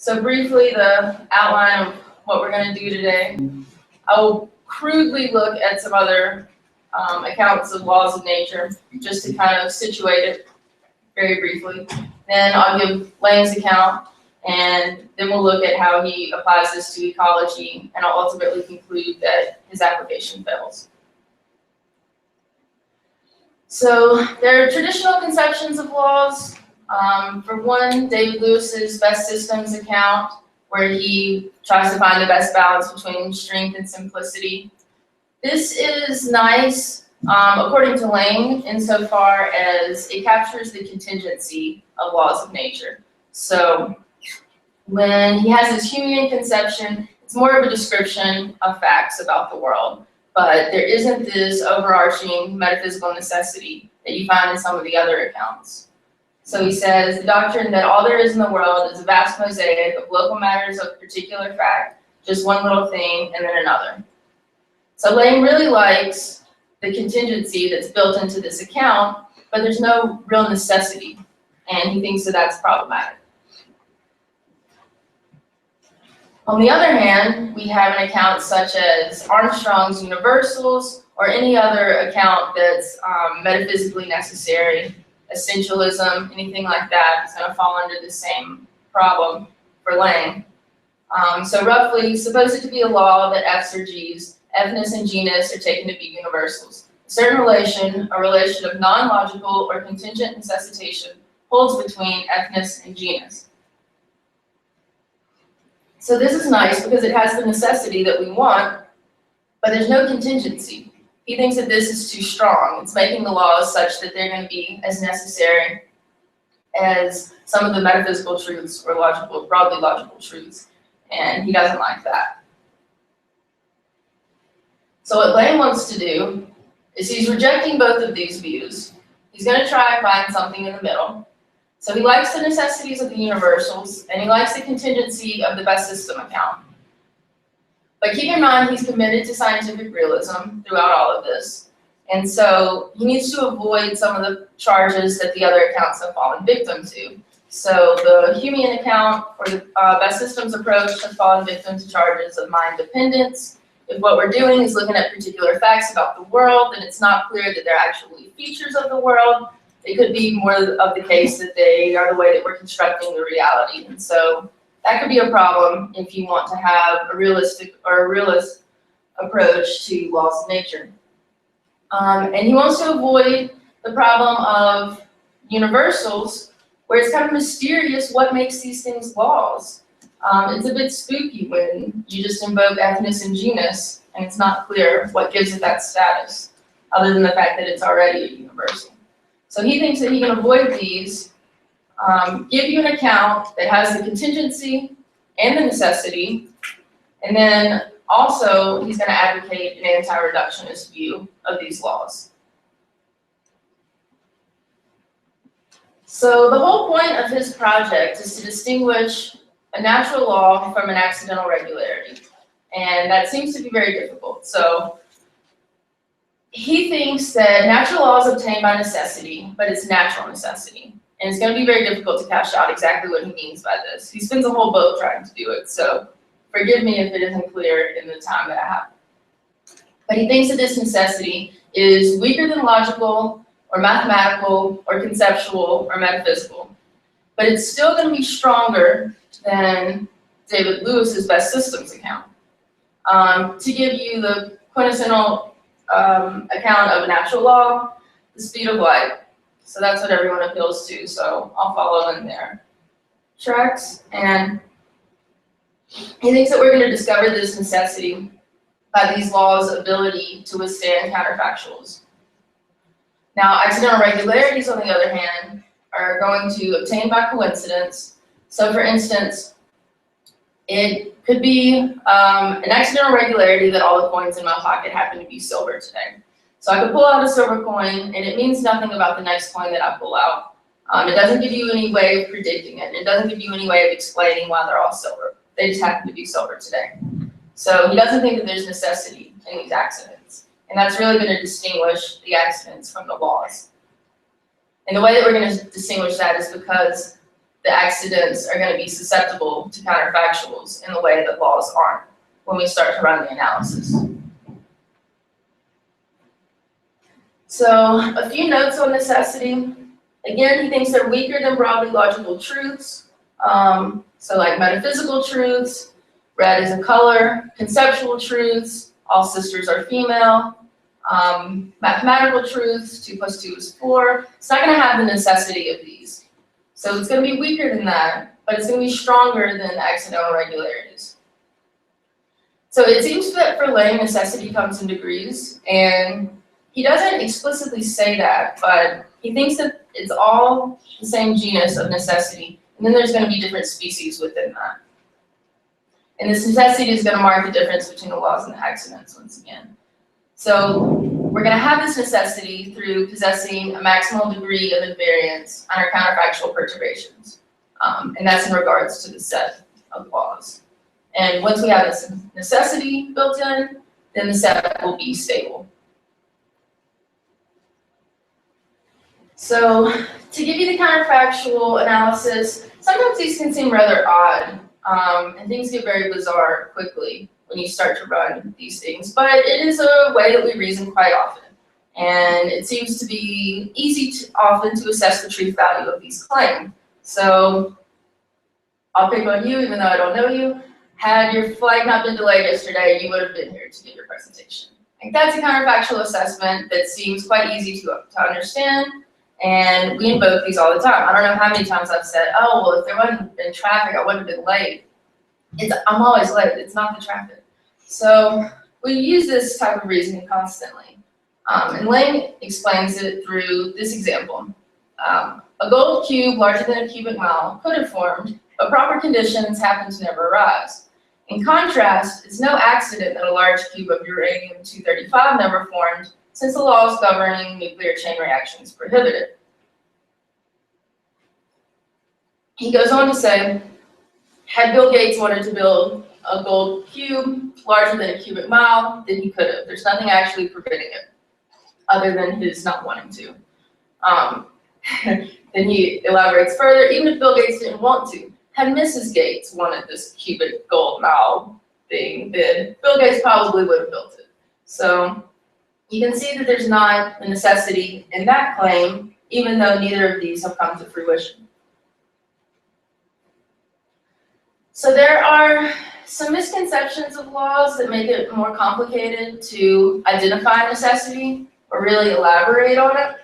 So briefly, the outline of what we're going to do today. I will crudely look at some other accounts of laws of nature, just to kind of situate it very briefly. Then I'll give Lang's account, and then we'll look at how he applies this to ecology, and I'll ultimately conclude that his application fails. So there are traditional conceptions of laws. For one, David Lewis's Best Systems account, where he tries to find the best balance between strength and simplicity. This is nice, according to Lang, insofar as it captures the contingency of laws of nature. So when he has his Humean conception, it's more of a description of facts about the world, but there isn't this overarching metaphysical necessity that you find in some of the other accounts. So he says, the doctrine that all there is in the world is a vast mosaic of local matters of particular fact, just one little thing and then another. So Lang really likes the contingency that's built into this account, but there's no real necessity, and he thinks that that's problematic. On the other hand, we have an account such as Armstrong's Universals, or any other account that's metaphysically necessary. Essentialism, anything like that is going to fall under the same problem for Lang. So roughly, suppose it to be a law that F's or G's, Fness and genus are taken to be universals. A certain relation, a relation of non-logical or contingent necessitation, holds between Fness and genus. So this is nice because it has the necessity that we want, but there's no contingency. He thinks that this is too strong. It's making the laws such that they're going to be as necessary as some of the metaphysical truths or logical, broadly logical truths, and he doesn't like that. So what Lang wants to do is he's rejecting both of these views. He's going to try and find something in the middle. So he likes the necessities of the universals, and he likes the contingency of the best system account. But keep in mind, he's committed to scientific realism throughout all of this. And so he needs to avoid some of the charges that the other accounts have fallen victim to. So the Humean account, or the best systems approach, has fallen victim to charges of mind dependence. If what we're doing is looking at particular facts about the world, then it's not clear that they're actually features of the world. It could be more of the case that they are the way that we're constructing the reality. And so that could be a problem if you want to have a realistic or a realist approach to laws of nature. And he wants to avoid the problem of universals, where it's kind of mysterious what makes these things laws. It's a bit spooky when you just invoke Fness and genus, and it's not clear what gives it that status, other than the fact that it's already a universal. So he thinks that he can avoid these, give you an account that has the contingency and the necessity, and then also he's going to advocate an anti-reductionist view of these laws. So the whole point of his project is to distinguish a natural law from an accidental regularity, and that seems to be very difficult. So he thinks that natural law is obtained by necessity, but it's natural necessity. And it's going to be very difficult to cash out exactly what he means by this. He spends a whole book trying to do it, so forgive me if it isn't clear in the time that I have. But he thinks that this necessity is weaker than logical, or mathematical, or conceptual, or metaphysical. But it's still going to be stronger than David Lewis's Best Systems account. To give you the quintessential account of a natural law, the speed of light. So that's what everyone appeals to, so I'll follow in their tracks. And he thinks that we're going to discover this necessity by these laws' ability to withstand counterfactuals. Now, accidental regularities, on the other hand, are going to obtain by coincidence. So for instance, it could be an accidental regularity that all the coins in my pocket happen to be silver today. So I could pull out a silver coin, and it means nothing about the next coin that I pull out. It doesn't give you any way of predicting it. It doesn't give you any way of explaining why they're all silver. They just happen to be silver today. So he doesn't think that there's necessity in these accidents. And that's really going to distinguish the accidents from the laws. And the way that we're going to distinguish that is because the accidents are going to be susceptible to counterfactuals in the way that laws aren't when we start to run the analysis. So a few notes on necessity. Again, he thinks they're weaker than broadly logical truths. So like metaphysical truths, red is a color, conceptual truths, all sisters are female, mathematical truths, 2 + 2 is 4. It's not going to have the necessity of these. So it's going to be weaker than that, but it's going to be stronger than accidental regularities. So it seems that for Lang, necessity comes in degrees, and he doesn't explicitly say that, but he thinks that it's all the same genus of necessity, and then there's going to be different species within that. And this necessity is going to mark the difference between the laws and the accidents once again. So we're going to have this necessity through possessing a maximal degree of invariance under counterfactual perturbations, and that's in regards to the set of laws. And once we have this necessity built in, then the set will be stable. So to give you the counterfactual analysis, sometimes these can seem rather odd, and things get very bizarre quickly when you start to run these things, but it is a way that we reason quite often. And it seems to be easy often to assess the truth value of these claims. So I'll pick on you, even though I don't know you. Had your flight not been delayed yesterday, you would have been here to give your presentation. Like, that's a counterfactual assessment that seems quite easy to understand, and we invoke these all the time. I don't know how many times I've said, oh, well, if there wasn't been traffic, I wouldn't have been late. I'm always late, it's not the traffic. So we use this type of reasoning constantly. And Lang explains it through this example. A gold cube larger than a cubic mile could have formed, but proper conditions happen to never arise. In contrast, it's no accident that a large cube of uranium-235 never formed, since the laws governing nuclear chain reactions prohibit it. He goes on to say, had Bill Gates wanted to build a gold cube larger than a cubic mile, then he could have. There's nothing actually preventing it, other than his not wanting to. Then he elaborates further, even if Bill Gates didn't want to, had Mrs. Gates wanted this cubic gold mile thing, then Bill Gates probably would have built it. So you can see that there's not a necessity in that claim, even though neither of these have come to fruition. So there are some misconceptions of laws that make it more complicated to identify necessity or really elaborate on it.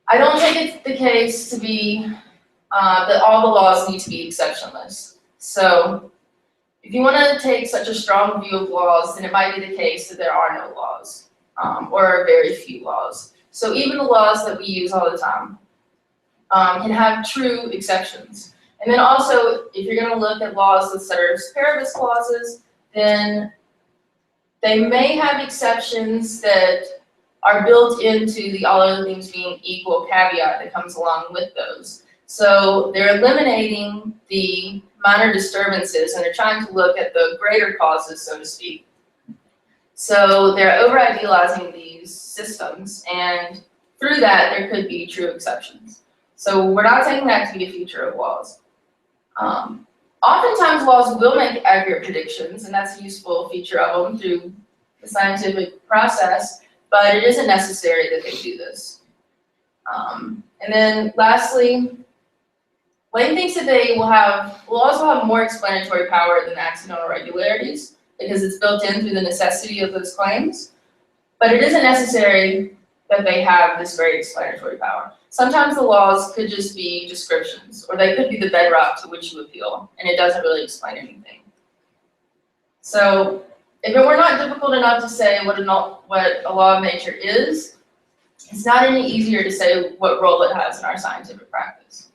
I don't take it the case to be that all the laws need to be exceptionless. So if you want to take such a strong view of laws, then it might be the case that there are no laws, or very few laws. So even the laws that we use all the time can have true exceptions. And then also, if you're going to look at laws that are paribus clauses, then they may have exceptions that are built into the all other things being equal caveat that comes along with those. So they're eliminating the minor disturbances and they're trying to look at the greater causes, so to speak. So they're over-idealizing these systems, and through that there could be true exceptions. So we're not taking that to be a feature of laws. Oftentimes laws will make accurate predictions, and that's a useful feature of them through the scientific process, but it isn't necessary that they do this. And then lastly, Lang thinks that laws will have more explanatory power than accidental regularities because it's built in through the necessity of those claims, but it isn't necessary that they have this great explanatory power. Sometimes the laws could just be descriptions, or they could be the bedrock to which you appeal, and it doesn't really explain anything. So if it were not difficult enough to say what a law of nature is, it's not any easier to say what role it has in our scientific practice.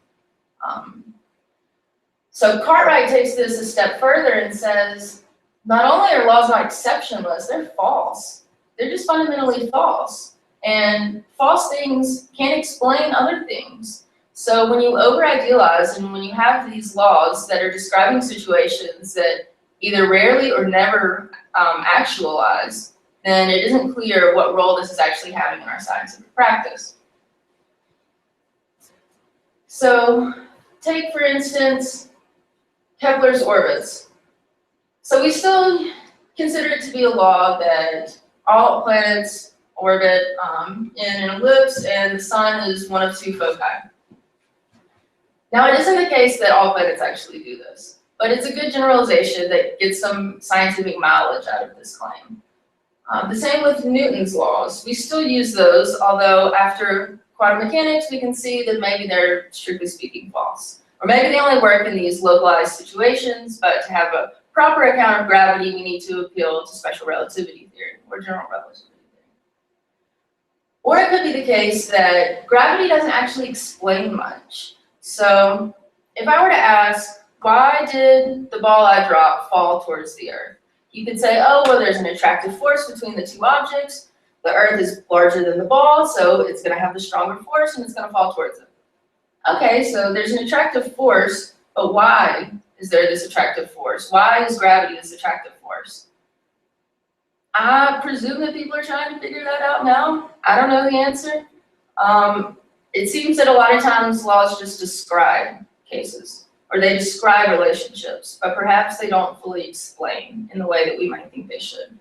So Cartwright takes this a step further and says, not only are laws not exceptionless, they're false. They're just fundamentally false. And false things can't explain other things. So when you over-idealize and when you have these laws that are describing situations that either rarely or never actualize, then it isn't clear what role this is actually having in our scientific practice. So take, for instance, Kepler's orbits. So we still consider it to be a law that all planets orbit in an ellipse, and the sun is one of two foci. Now, it isn't the case that all planets actually do this, but it's a good generalization that gets some scientific mileage out of this claim. The same with Newton's laws. We still use those, although after quantum mechanics, we can see that maybe they're, strictly speaking, false. Or maybe they only work in these localized situations, but to have a proper account of gravity, we need to appeal to special relativity theory, or general relativity theory. Or it could be the case that gravity doesn't actually explain much. So if I were to ask, why did the ball I dropped fall towards the Earth? You could say, oh, well, there's an attractive force between the two objects. The Earth is larger than the ball, so it's going to have the stronger force, and it's going to fall towards it. Okay, so there's an attractive force, but why is there this attractive force? Why is gravity this attractive force? I presume that people are trying to figure that out now. I don't know the answer. It seems that a lot of times laws just describe cases, or they describe relationships, but perhaps they don't fully explain in the way that we might think they should.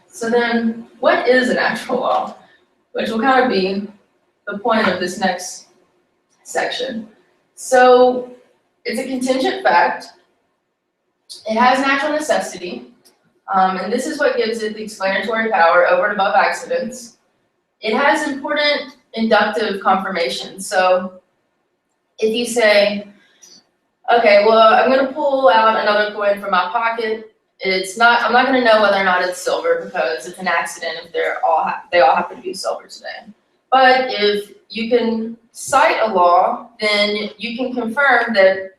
So then, what is a natural law? Which will kind of be the point of this next section. So it's a contingent fact. It has natural necessity, and this is what gives it the explanatory power over and above accidents. It has important inductive confirmation. So if you say, okay, well, I'm going to pull out another coin from my pocket. I'm not going to know whether or not it's silver because it's an accident if they all happen to be silver today. But if you can cite a law, then you can confirm that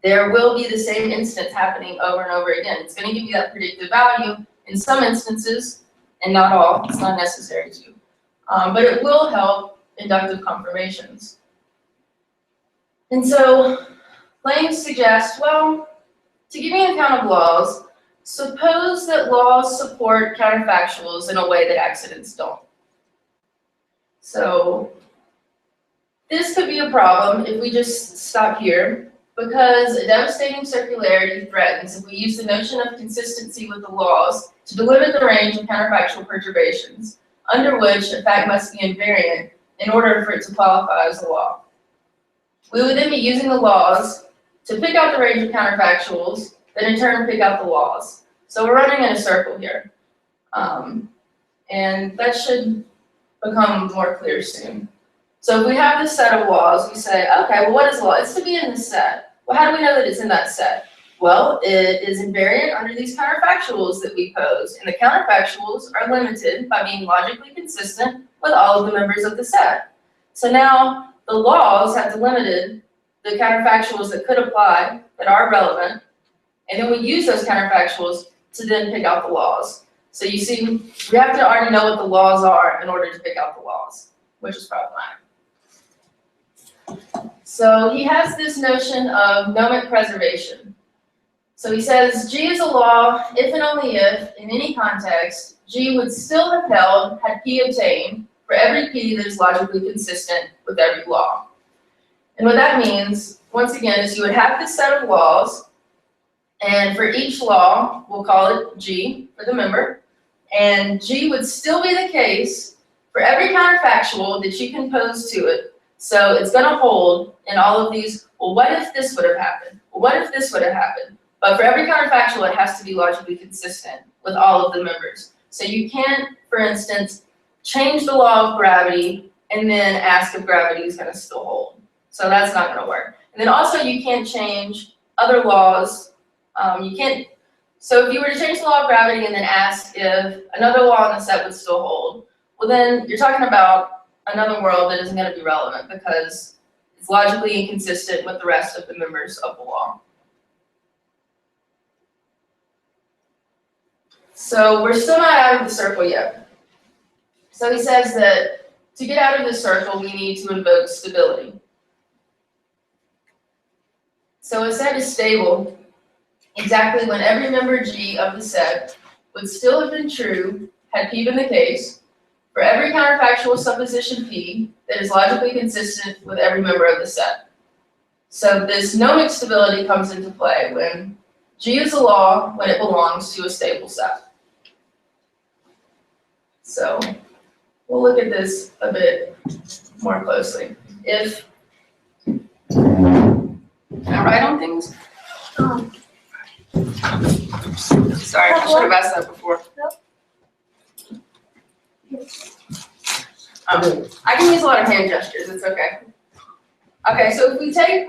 there will be the same instance happening over and over again. It's going to give you that predictive value in some instances, and not all. It's not necessary to. But it will help inductive confirmations. And so claims suggest, well, to give me an account of laws, suppose that laws support counterfactuals in a way that accidents don't. So this could be a problem if we just stop here, because a devastating circularity threatens if we use the notion of consistency with the laws to delimit the range of counterfactual perturbations, under which a fact must be invariant in order for it to qualify as a law. We would then be using the laws to pick out the range of counterfactuals, that in turn pick out the laws. So we're running in a circle here. And that should become more clear soon. So if we have this set of laws, we say, okay, well, what is law? It's to be in this set. Well, how do we know that it's in that set? Well, it is invariant under these counterfactuals that we pose, and the counterfactuals are limited by being logically consistent with all of the members of the set. So now the laws have delimited the counterfactuals that could apply that are relevant, and then we use those counterfactuals to then pick out the laws. So you see, we have to already know what the laws are in order to pick out the laws, which is problematic. So he has this notion of gnomic preservation. So he says, G is a law if and only if, in any context, G would still have held had P obtained for every P that is logically consistent with every law. And what that means, once again, is you would have this set of laws, and for each law, we'll call it G for the member, and G would still be the case for every counterfactual that you can pose to it. So it's going to hold in all of these, well, what if this would have happened? Well, what if this would have happened? But for every counterfactual, it has to be logically consistent with all of the members. So you can't, for instance, change the law of gravity and then ask if gravity is going to still hold. So that's not going to work. And then also you can't change other laws. So if you were to change the law of gravity and then ask if another law in the set would still hold, well then you're talking about another world that isn't going to be relevant because it's logically inconsistent with the rest of the members of the law. So we're still not out of the circle yet. So he says that to get out of this circle, we need to invoke stability. So a set is stable exactly when every member G of the set would still have been true had P been the case, for every counterfactual supposition P that is logically consistent with every member of the set. So this gnomic stability comes into play when G is a law when it belongs to a stable set. So we'll look at this a bit more closely. If, can I write on things? Sorry, I should have asked that before. I can use a lot of hand gestures, it's okay. Okay, so if we take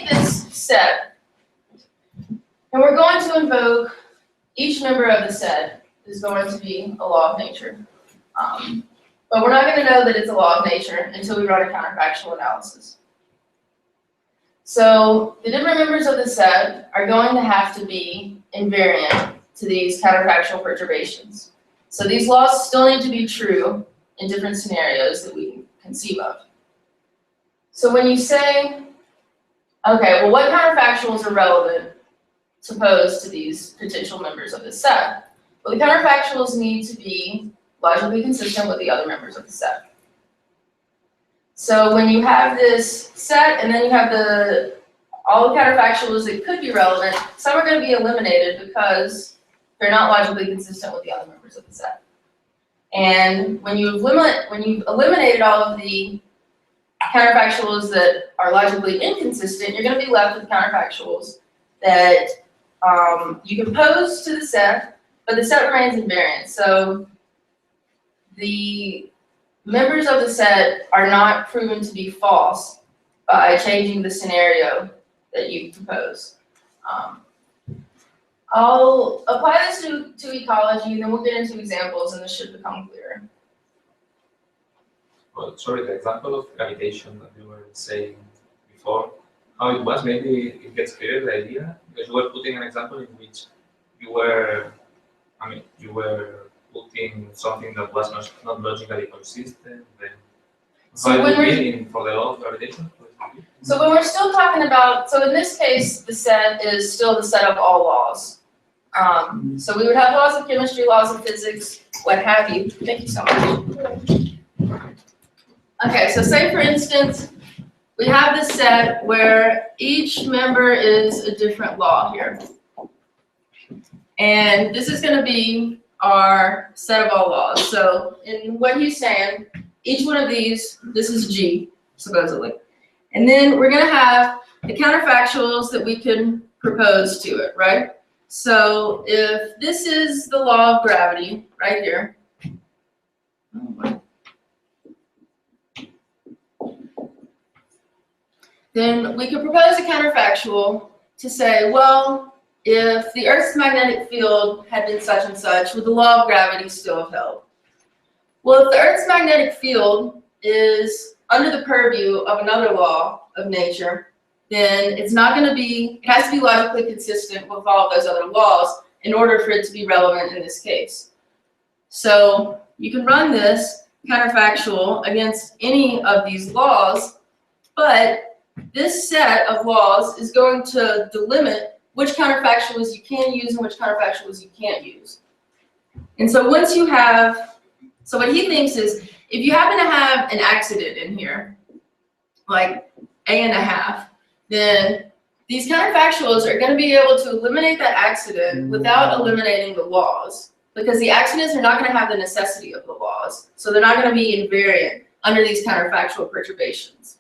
this set, and we're going to invoke each member of the set is going to be a law of nature. But we're not going to know that it's a law of nature until we run a counterfactual analysis. So the different members of the set are going to have to be invariant to these counterfactual perturbations. So these laws still need to be true in different scenarios that we can conceive of. So when you say, okay, well, what counterfactuals are relevant, suppose, to these potential members of the set? Well, the counterfactuals need to be logically consistent with the other members of the set. So when you have this set and then you have all the counterfactuals that could be relevant, some are going to be eliminated because they're not logically consistent with the other members of the set. And when you've eliminated all of the counterfactuals that are logically inconsistent, you're going to be left with counterfactuals that you can pose to the set, but the set remains invariant. So the members of the set are not proven to be false by changing the scenario that you propose. I'll apply this to ecology, and then we'll get into examples, and this should become clearer. Well, sorry, the example of gravitation that you were saying before, how it was, maybe it gets clearer, the idea, because you were putting an example in which you were putting something that was not logically consistent, then So when we're for the law of gravitation? So when we're still talking about, so in this case, the set is still the set of all laws. So we would have laws of chemistry, laws of physics, what have you. Thank you so much. Okay, so say for instance, we have this set where each member is a different law here. And this is going to be our set of all laws. So in what he's saying, each one of these, this is G, supposedly. And then we're going to have the counterfactuals that we can propose to it, right? So if this is the law of gravity, right here, then we could propose a counterfactual to say, well, if the Earth's magnetic field had been such and such, would the law of gravity still have held? Well, if the Earth's magnetic field is under the purview of another law of nature, then it's not going to be, it has to be logically consistent with all of those other laws in order for it to be relevant in this case. So you can run this counterfactual against any of these laws, but this set of laws is going to delimit which counterfactuals you can use and which counterfactuals you can't use. And so once you have, so what he thinks is, if you happen to have an accident in here, like A1/2, then these counterfactuals are going to be able to eliminate that accident without eliminating the laws, because the accidents are not going to have the necessity of the laws, so they're not going to be invariant under these counterfactual perturbations.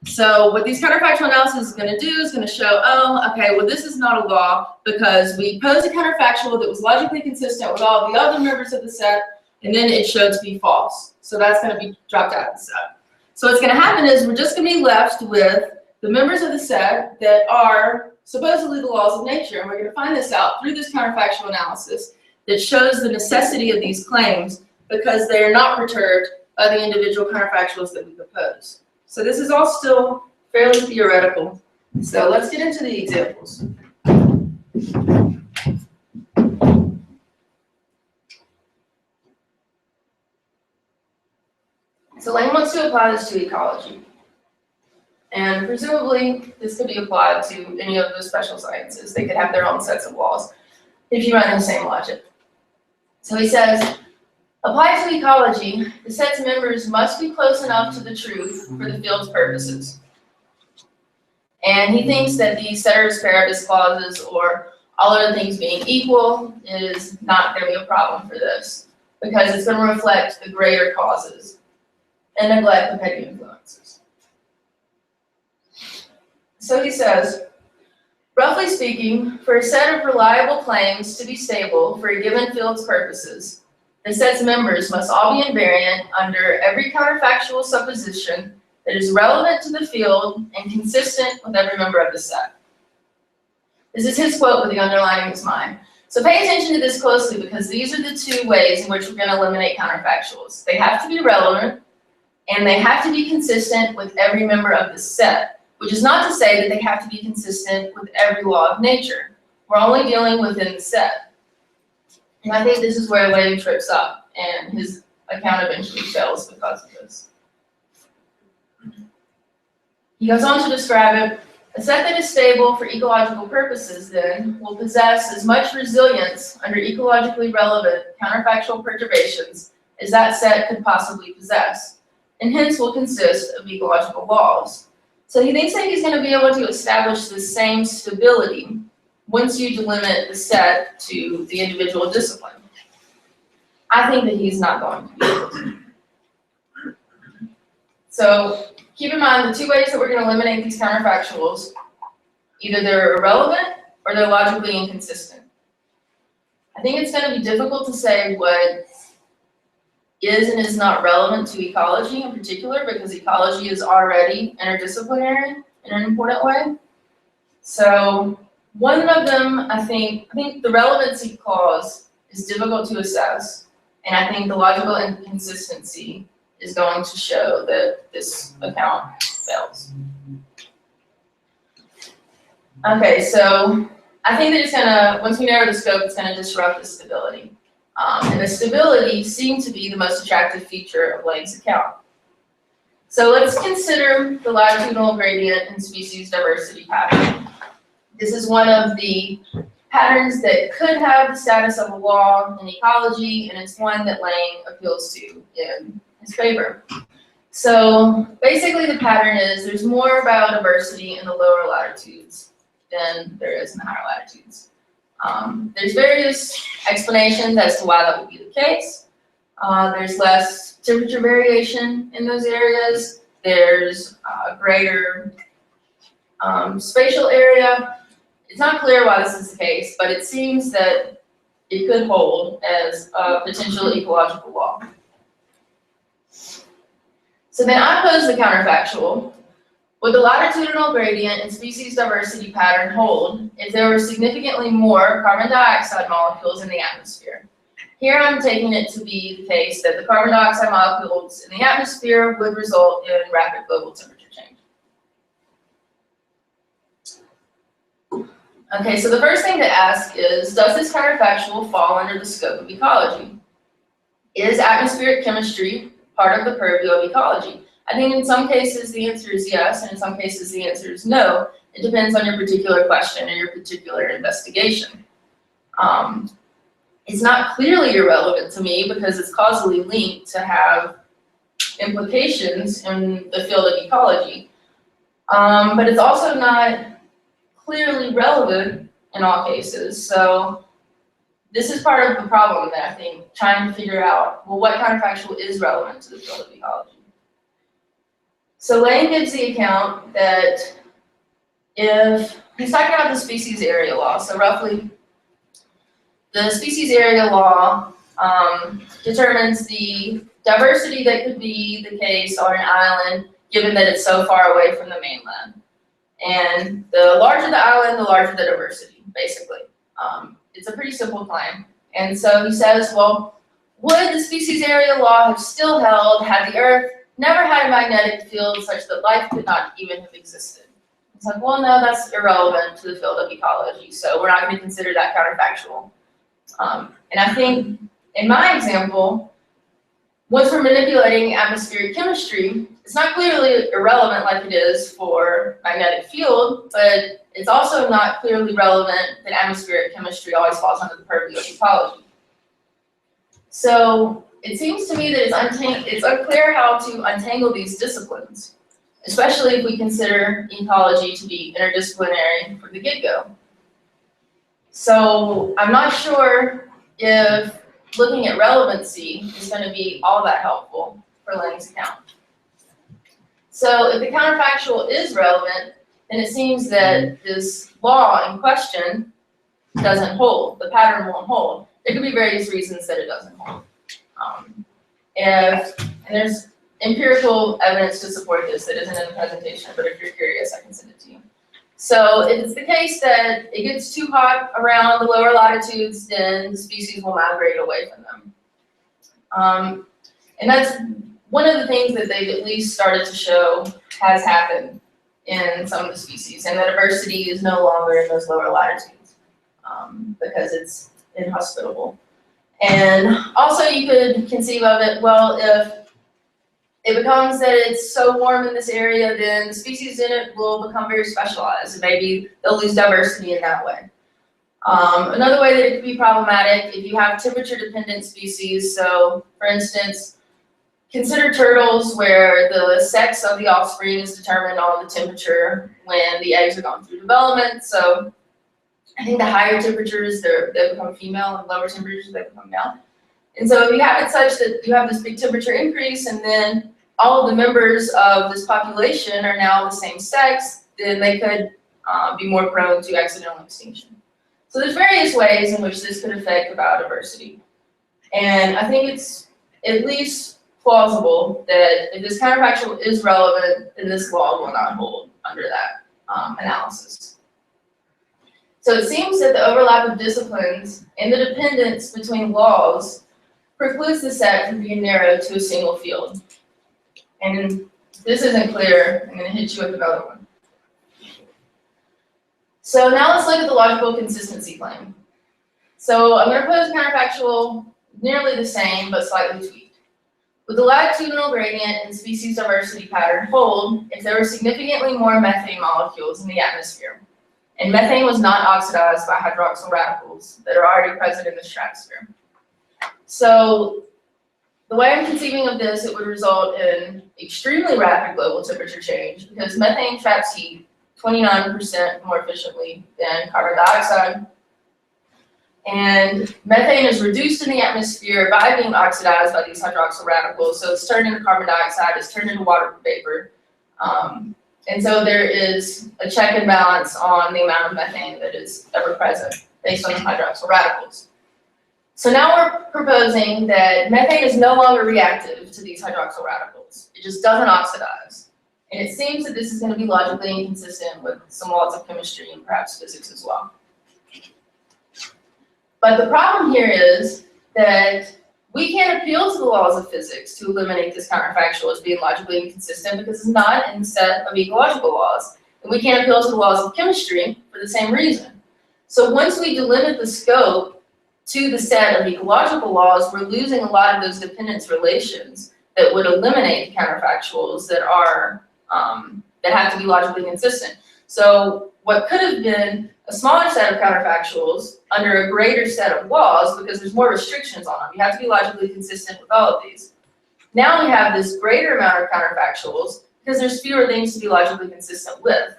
So what these counterfactual analysis is going to do is going to show, oh, okay, well, this is not a law because we posed a counterfactual that was logically consistent with all of the other members of the set, and then it showed to be false. So that's going to be dropped out of the set. So what's going to happen is we're just going to be left with the members of the set that are supposedly the laws of nature, and we're going to find this out through this counterfactual analysis that shows the necessity of these claims because they are not perturbed by the individual counterfactuals that we propose. So this is all still fairly theoretical. So let's get into the examples. So Lane wants to apply this to ecology. And presumably, this could be applied to any of the special sciences. They could have their own sets of laws if you run the same logic. So he says, applied to ecology, the set's members must be close enough to the truth for the field's purposes. And he thinks that these ceteris paribus clauses, or all other things being equal, is not going to be a problem for this, because it's going to reflect the greater causes and neglect the petty influences. So he says, roughly speaking, for a set of reliable claims to be stable for a given field's purposes, the set's members must all be invariant under every counterfactual supposition that is relevant to the field and consistent with every member of the set. This is his quote with the underlining is mine. So pay attention to this closely, because these are the two ways in which we're going to eliminate counterfactuals. They have to be relevant, and they have to be consistent with every member of the set, which is not to say that they have to be consistent with every law of nature. We're only dealing within the set. And I think this is where Lane trips up, and his account eventually fails because of this. He goes on to describe it. A set that is stable for ecological purposes, then, will possess as much resilience under ecologically relevant counterfactual perturbations as that set could possibly possess, and hence will consist of ecological laws. So he thinks that he's going to be able to establish the same stability once you delimit the set to the individual discipline. I think that he's not going to be able to. So keep in mind the two ways that we're going to eliminate these counterfactuals. Either they're irrelevant or they're logically inconsistent. I think it's going to be difficult to say what is and is not relevant to ecology in particular, because ecology is already interdisciplinary in an important way. So one of them, I think the relevancy clause is difficult to assess, and I think the logical inconsistency is going to show that this account fails. Okay, so I think that it's gonna, once we narrow the scope, it's gonna disrupt the stability. And the stability seemed to be the most attractive feature of Lane's account. So let's consider the latitudinal gradient and species diversity pattern. This is one of the patterns that could have the status of a law in ecology, and it's one that Lane appeals to in his favor. So basically the pattern is there's more biodiversity in the lower latitudes than there is in the higher latitudes. There's various explanations as to why that would be the case. There's less temperature variation in those areas. There's greater spatial area. It's not clear why this is the case, but it seems that it could hold as a potential ecological law. So then I pose the counterfactual. Would the latitudinal gradient and species diversity pattern hold if there were significantly more carbon dioxide molecules in the atmosphere? Here I'm taking it to be the case that the carbon dioxide molecules in the atmosphere would result in rapid global temperature change. Okay, so the first thing to ask is, does this counterfactual fall under the scope of ecology? Is atmospheric chemistry part of the purview of ecology? I think in some cases the answer is yes, and in some cases the answer is no. It depends on your particular question or your particular investigation. It's not clearly irrelevant to me because it's causally linked to have implications in the field of ecology. But it's also not clearly relevant in all cases. So this is part of the problem that I think, trying to figure out, well, what counterfactual is relevant to the field of ecology? So Lane gives the account that if, he's talking about the species area law, so roughly the species area law determines the diversity that could be the case on an island given that it's so far away from the mainland. And the larger the island, the larger the diversity, basically. It's a pretty simple claim. And so he says, well, would the species area law have still held had the Earth never had a magnetic field such that life could not even have existed? It's like, well, no, that's irrelevant to the field of ecology, so we're not going to consider that counterfactual. And I think, in my example, once we're manipulating atmospheric chemistry, it's not clearly irrelevant like it is for magnetic field, but it's also not clearly relevant that atmospheric chemistry always falls under the purview of ecology. So it seems to me that it's unclear how to untangle these disciplines, especially if we consider ecology to be interdisciplinary from the get-go. So I'm not sure if looking at relevancy is going to be all that helpful for Lang's account. So if the counterfactual is relevant, then it seems that this law in question doesn't hold, the pattern won't hold. There could be various reasons that it doesn't hold. And there's empirical evidence to support this that isn't in the presentation, but if you're curious, I can send it to you. So if it's the case that it gets too hot around the lower latitudes, then the species will migrate away from them. And that's one of the things that they've at least started to show has happened in some of the species, and the diversity is no longer in those lower latitudes because it's inhospitable. And also you could conceive of it, well, if it becomes that it's so warm in this area, then the species in it will become very specialized, and maybe they'll lose diversity in that way. Another way that it could be problematic, if you have temperature-dependent species, so for instance, consider turtles where the sex of the offspring is determined on the temperature when the eggs are going through development. So I think the higher temperatures, they become female, and lower temperatures, they become male. And so if you have it such that you have this big temperature increase, and then all of the members of this population are now the same sex, then they could be more prone to accidental extinction. So there's various ways in which this could affect the biodiversity. And I think it's at least plausible that if this counterfactual is relevant, then this law will not hold under that analysis. So it seems that the overlap of disciplines and the dependence between laws precludes the set from being narrowed to a single field. And if this isn't clear, I'm going to hit you with another one. So now let's look at the logical consistency claim. So I'm going to pose counterfactual nearly the same, but slightly tweaked. Would the latitudinal gradient and species diversity pattern hold if there were significantly more methane molecules in the atmosphere, and methane was not oxidized by hydroxyl radicals that are already present in the stratosphere? So the way I'm conceiving of this, it would result in extremely rapid global temperature change because methane traps heat 29% more efficiently than carbon dioxide. And methane is reduced in the atmosphere by being oxidized by these hydroxyl radicals. So it's turned into carbon dioxide, it's turned into water vapor. And so there is a check and balance on the amount of methane that is ever present based on the hydroxyl radicals. So now we're proposing that methane is no longer reactive to these hydroxyl radicals. It just doesn't oxidize. And it seems that this is going to be logically inconsistent with some laws of chemistry and perhaps physics as well. But the problem here is that we can't appeal to the laws of physics to eliminate this counterfactual as being logically inconsistent because it's not in the set of ecological laws. And we can't appeal to the laws of chemistry for the same reason. So once we delimit the scope to the set of ecological laws, we're losing a lot of those dependence relations that would eliminate the counterfactuals that are that have to be logically consistent. So what could have been a smaller set of counterfactuals under a greater set of laws, because there's more restrictions on them. You have to be logically consistent with all of these. Now we have this greater amount of counterfactuals because there's fewer things to be logically consistent with.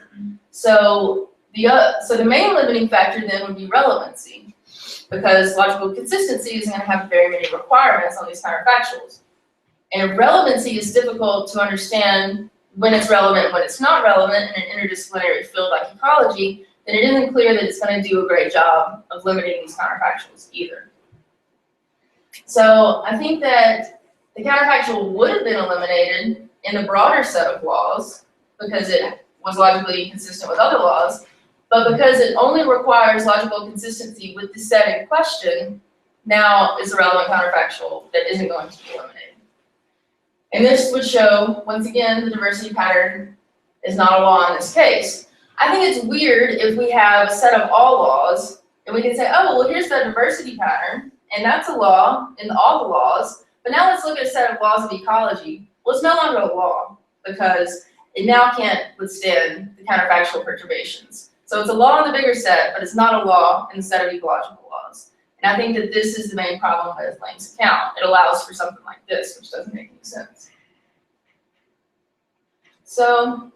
So the main limiting factor then would be relevancy, because logical consistency isn't going to have very many requirements on these counterfactuals. And if relevancy is difficult to understand when it's relevant and when it's not relevant in an interdisciplinary field like ecology, then it isn't clear that it's going to do a great job of limiting these counterfactuals either. So I think that the counterfactual would have been eliminated in a broader set of laws because it was logically consistent with other laws, but because it only requires logical consistency with the set in question, now is a relevant counterfactual that isn't going to be eliminated. And this would show, once again, the diversity pattern is not a law in this case. I think it's weird if we have a set of all laws, and we can say, oh, well, here's the diversity pattern, and that's a law in all the laws, but now let's look at a set of laws of ecology. Well, it's no longer a law, because it now can't withstand the counterfactual perturbations. So it's a law in the bigger set, but it's not a law in the set of ecological laws. And I think that this is the main problem with Lang's account. It allows for something like this, which doesn't make any sense. So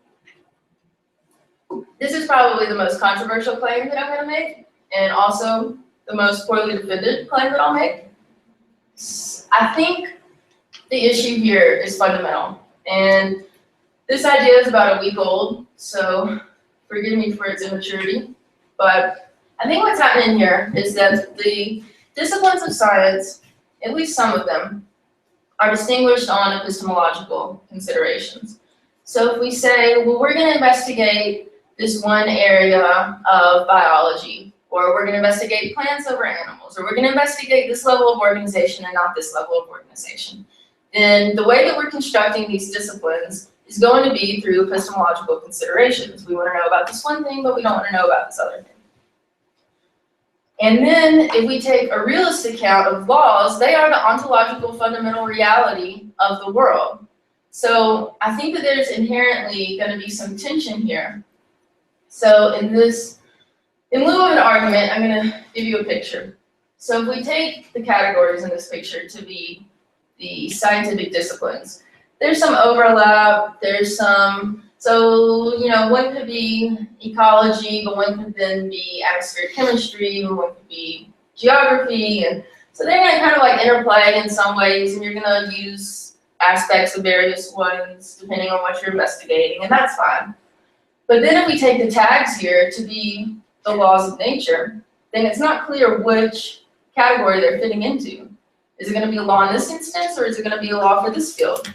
this is probably the most controversial claim that I'm going to make, and also the most poorly defended claim that I'll make. I think the issue here is fundamental, and this idea is about a week old, so forgive me for its immaturity, but I think what's happening here is that the disciplines of science, at least some of them, are distinguished on epistemological considerations. So if we say, well, we're going to investigate this one area of biology, or we're going to investigate plants over animals, or we're going to investigate this level of organization and not this level of organization, then the way that we're constructing these disciplines is going to be through epistemological considerations. We want to know about this one thing, but we don't want to know about this other thing. And then if we take a realist account of laws, they are the ontological fundamental reality of the world. So I think that there's inherently going to be some tension here. So in lieu of an argument, I'm going to give you a picture. So if we take the categories in this picture to be the scientific disciplines, there's some overlap, there's some, so, you know, one could be ecology, but one could then be atmospheric chemistry, or one could be geography, and so they're going to kind of like interplay in some ways, and you're going to use aspects of various ones depending on what you're investigating, and that's fine. But then if we take the tags here to be the laws of nature, then it's not clear which category they're fitting into. Is it going to be a law in this instance, or is it going to be a law for this field?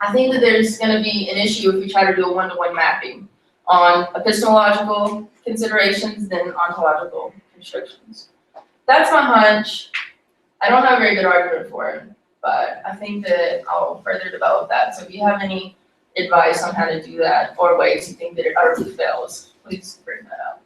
I think that there's going to be an issue if we try to do a one-to-one mapping on epistemological considerations than ontological restrictions. That's my hunch. I don't have a very good argument for it, but I think that I'll further develop that. So if you have any advice on how to do that, or ways you think that it utterly fails, please bring that up.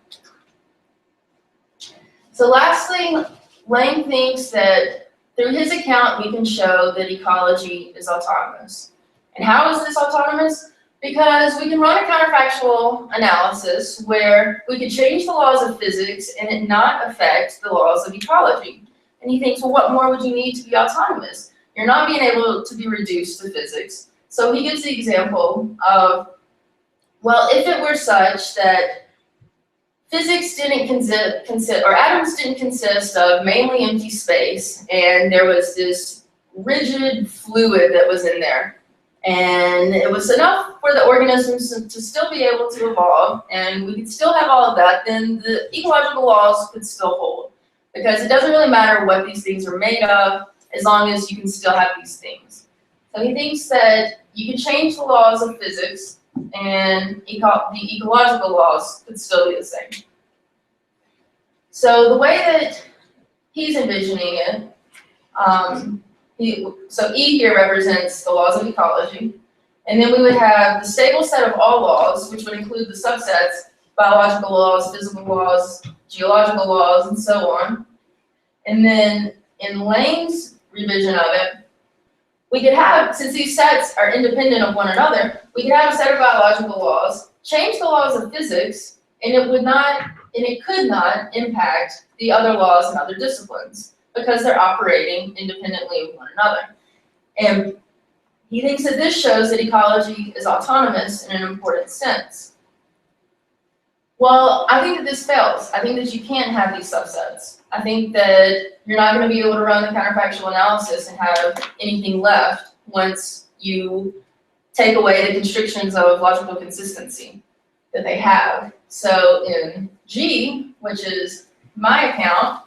So lastly, Lang thinks that through his account, we can show that ecology is autonomous. And how is this autonomous? Because we can run a counterfactual analysis where we could change the laws of physics and it not affect the laws of ecology. And he thinks, well, what more would you need to be autonomous? You're not being able to be reduced to physics. So he gives the example of, well, if it were such that physics didn't consist, or atoms didn't consist of mainly empty space, and there was this rigid fluid that was in there, and it was enough for the organisms to still be able to evolve, and we could still have all of that, then the ecological laws could still hold. Because it doesn't really matter what these things are made of, as long as you can still have these things. So he thinks that you can change the laws of physics, and the ecological laws could still be the same. So the way that he's envisioning it, so E here represents the laws of ecology, and then we would have the stable set of all laws, which would include the subsets, biological laws, physical laws, geological laws, and so on. And then in Lang's revision of it, we could have, since these sets are independent of one another, we could have a set of biological laws, change the laws of physics, and it could not impact the other laws in other disciplines, because they're operating independently of one another. And he thinks that this shows that ecology is autonomous in an important sense. Well, I think that this fails. I think that you can't have these subsets. I think that you're not going to be able to run the counterfactual analysis and have anything left once you take away the constrictions of logical consistency that they have. So in G, which is my account,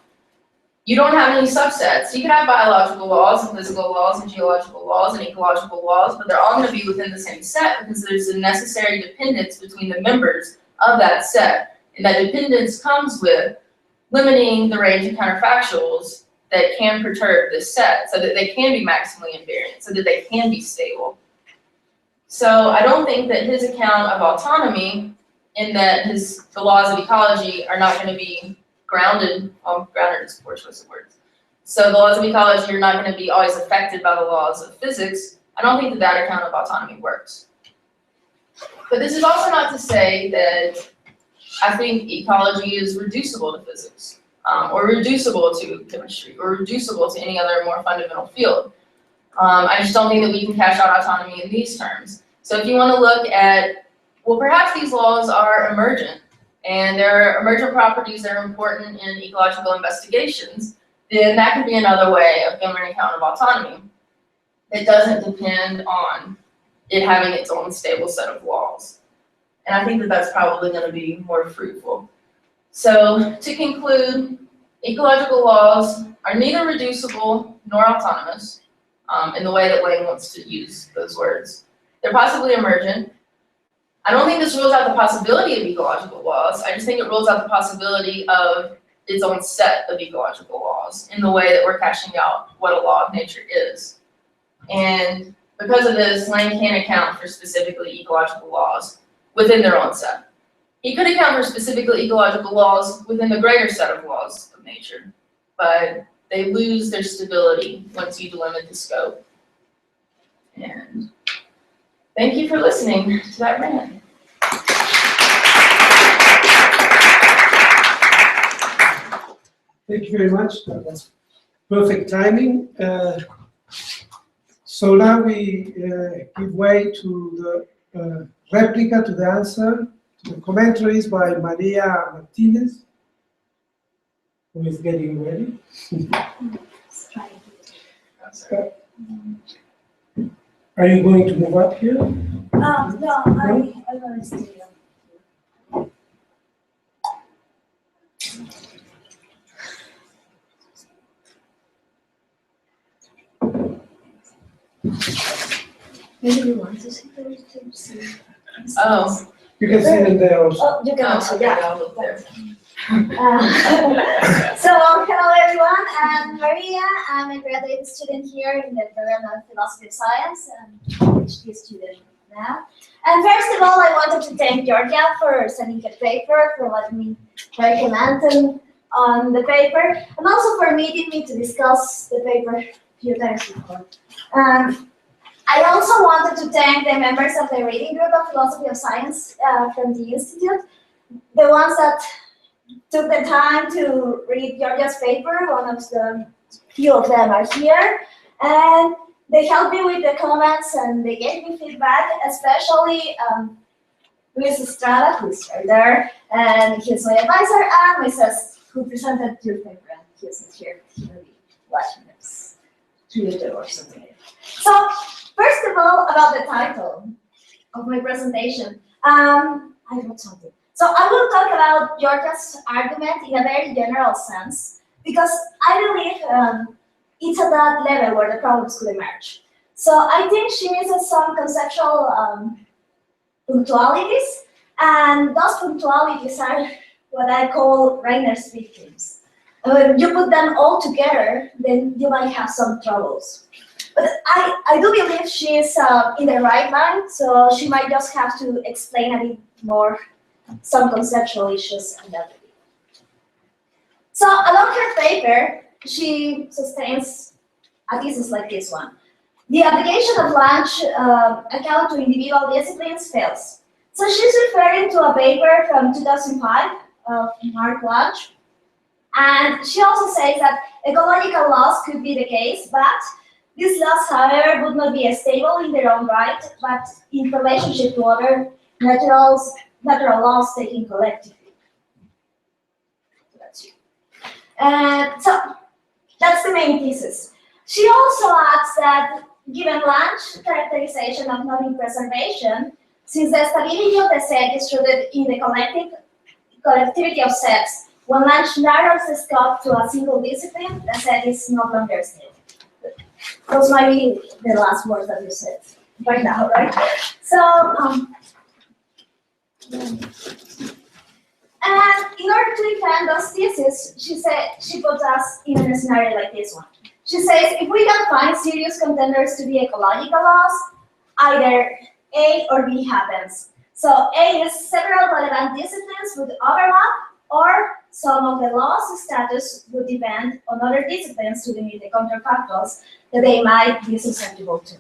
you don't have any subsets. You can have biological laws and physical laws and geological laws and ecological laws, but they're all going to be within the same set because there's a necessary dependence between the members of that set. And that dependence comes with limiting the range of counterfactuals that can perturb this set so that they can be maximally invariant, so that they can be stable. So I don't think that his account of autonomy, in that the laws of ecology are not going to be grounded is a poor choice of words. So the laws of ecology are not going to be always affected by the laws of physics. I don't think that account of autonomy works. But this is also not to say that I think ecology is reducible to physics. or reducible to chemistry, or reducible to any other more fundamental field. I just don't think that we can cash out autonomy in these terms. So if you want to look at, well, perhaps these laws are emergent, and there are emergent properties that are important in ecological investigations, then that could be another way of giving an account of autonomy. It doesn't depend on it having its own stable set of laws. And I think that that's probably going to be more fruitful. So to conclude, ecological laws are neither reducible nor autonomous in the way that Lane wants to use those words. They're possibly emergent. I don't think this rules out the possibility of ecological laws. I just think it rules out the possibility of its own set of ecological laws in the way that we're cashing out what a law of nature is. And because of this, Lane can't account for specifically ecological laws within their own set. He could account for specifically ecological laws within the greater set of laws of nature, but they lose their stability once you delimit the scope. And thank you for listening to that rant. Thank you very much. That was perfect timing. So now we give way to the replica, to the answer, to the commentaries by María Martínez, who is getting ready. Are you going to move up here? No, I'm going to stay here. Maybe you want to see those two? Oh. You can see them there also. Oh, you can also, okay, yeah. I'll look there. So, hello everyone, I'm Maria. I'm a graduate student here in the program of Philosophy of Science, and PhD student now. And first of all, I wanted to thank Georgia for sending the paper, for letting me recommend on the paper, and also for meeting me to discuss the paper a few times before. I also wanted to thank the members of the reading group of Philosophy of Science from the Institute, the ones that took the time to read Georgia's paper. One of the few of them are here, and they helped me with the comments and they gave me feedback, especially Luis Estrada, who's right there, and he's my advisor, and Mrs. who presented your paper, and he's not here. He will be watching this Twitter or something like that. So, first of all, about the title of my presentation, I wrote something. So I will talk about Georgia's argument in a very general sense, because I believe it's at that level where the problems could emerge. So I think she misses some conceptual punctualities, and those punctualities are what I call Reiner's victims. And when you put them all together, then you might have some troubles. But I do believe she's in the right line, so she might just have to explain a bit more some conceptual issues and that. So along her paper, she sustains a thesis like this one. The application of lunch account to individual disciplines fails. So she's referring to a paper from 2005 of Mark Lunch. And she also says that ecological laws could be the case, but these laws, however, would not be stable in their own right, but in relationship to other natural laws taken collectively. So that's the main thesis. She also adds that given Lange's characterization of non-preservation, since the stability of the set is rooted in the collectivity of sets, when Lange narrows the scope to a single discipline, the set is no longer stable. Those might be the last words that you said right now, right? So, and in order to defend those theses, she puts us in a scenario like this one. She says, if we can find serious contenders to be ecological laws, either A or B happens. So A is several relevant disciplines would overlap, or some of the law's status would depend on other disciplines to limit the counterfactuals that they might be susceptible to.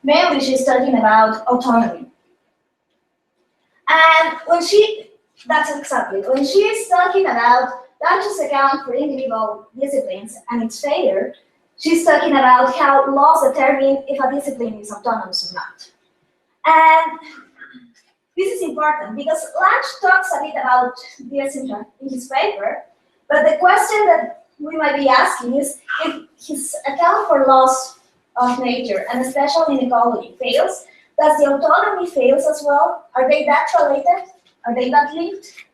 Mainly, she's talking about autonomy. And when she is talking about lunches account for individual disciplines and its failure, she's talking about how laws determine if a discipline is autonomous or not. And this is important because Lange talks a bit about this in his paper, but the question that we might be asking is if his account for laws of nature, and especially in ecology, fails, does the autonomy fails as well? Are they that related? Are they that linked?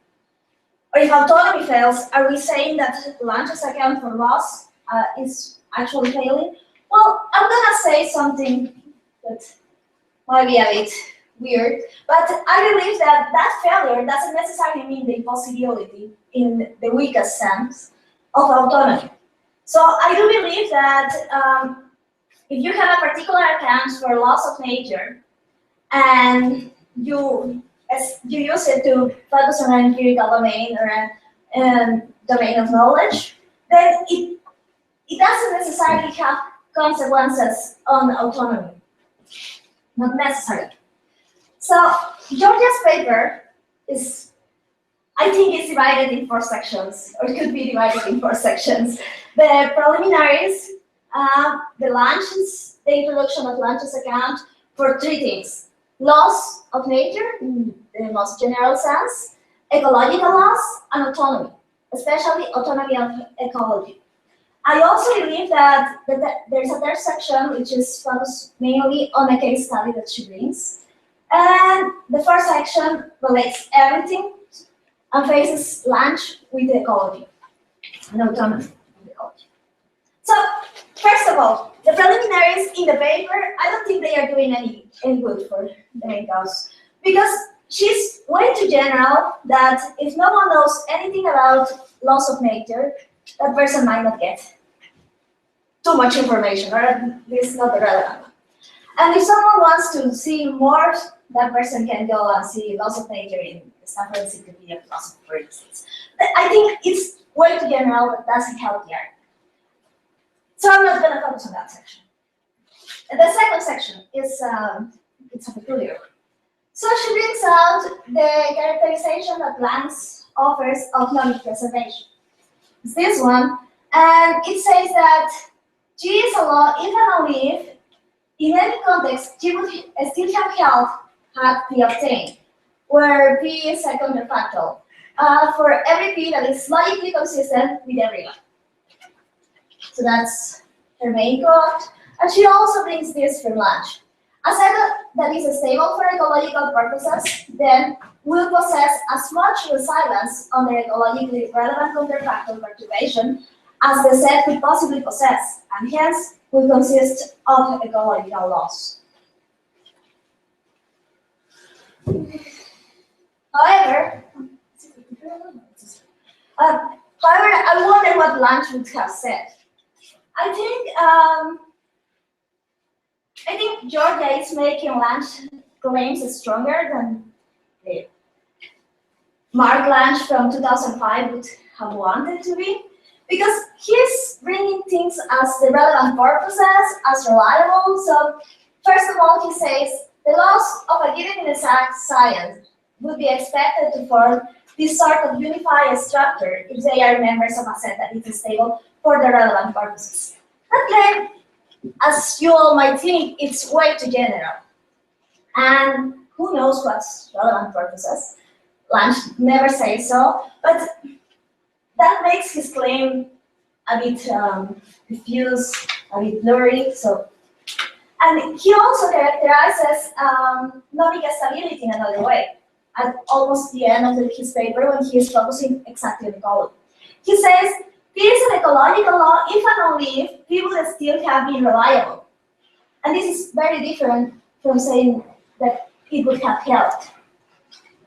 Or if autonomy fails, are we saying that Lange's account for laws is actually failing? Well, I'm gonna say something that might be a bit weird, but I believe that that failure doesn't necessarily mean the impossibility in the weakest sense of autonomy. So I do believe that if you have a particular account for laws of nature and you use it to focus on an empirical domain or a domain of knowledge, then it doesn't necessarily have consequences on autonomy. Not necessarily. So Georgia's paper is, I think, is divided in 4 sections, or could be divided in 4 sections. The preliminaries, the lunches, the introduction of Lange's account for 3 things: laws of nature in the most general sense, ecological laws, and autonomy, especially autonomy of ecology. I also believe that there's a 3rd section which is focused mainly on a case study that she brings. And the 4th section relates everything and faces Lange with ecology and autonomy with ecology. So, first of all, the preliminaries in the paper, I don't think they are doing any good for the main cause, because she's way too general that if no one knows anything about laws of nature, that person might not get too much information, or at least not the relevant one. And if someone wants to see more, that person can go and see laws of nature in the Stanford Encyclopedia of Philosophy, for instance. But I think it's way too general, that doesn't help the argument. So I'm not going to focus on that section. And the 2nd section is it's a peculiar one. So she brings out the characterization that Lange offers of non-preservation. It's this one, and it says that G is a law if and only if, in any context, G would still have held had P obtained, where P is a counterfactual, for every P that is logically consistent with every law. So that's her main quote. And she also brings this from Lange. A set that is stable for ecological purposes then will possess as much resilience under ecologically relevant counterfactual perturbation as the set could possibly possess, and hence will consist of ecological laws. However, I wonder what Lange would have said. I think Georgia is making Lange claims stronger than Mark Lange from 2005 would have wanted to be, because he's bringing things as the relevant purposes, as reliable. So first of all, he says the laws of a given exact science would be expected to form this sort of unified structure if they are members of a set that is stable for the relevant purposes. That claim, as you all might think, it's way too general. And who knows what's relevant purposes? Lange never says so, but that makes his claim a bit diffuse, a bit blurry. So, and he also characterizes nomic stability in another way, at almost the end of his paper when he is focusing exactly on ecology. He says, there is an ecological law if and only if P would still have been reliable. And this is very different from saying that it would have helped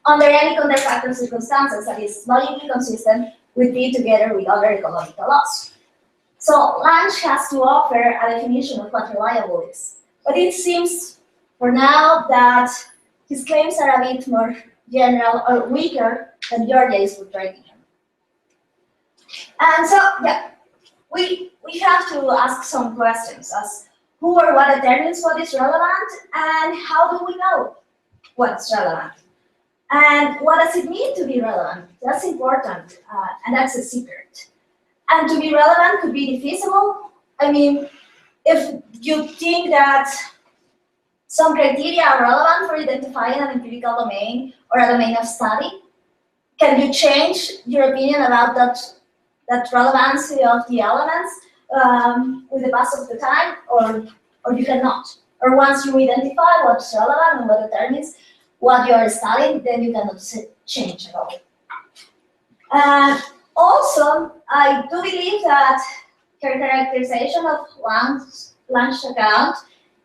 under any counterfactual circumstances that is logically consistent with P together with other ecological laws. So Lange has to offer a definition of what reliable is. But it seems for now that his claims are a bit more general or weaker than Georgia is portraying him. And so, yeah, we have to ask some questions as who or what determines what is relevant and how do we know what's relevant? And what does it mean to be relevant? That's important, and that's a secret. And to be relevant could be defeasible. I mean, if you think that some criteria are relevant for identifying an empirical domain or a domain of study, can you change your opinion about that relevancy of the elements with the pass of the time, or you cannot? Or once you identify what's relevant and what determines what you are studying, then you cannot change at all. Also, I do believe that characterization of Lange's account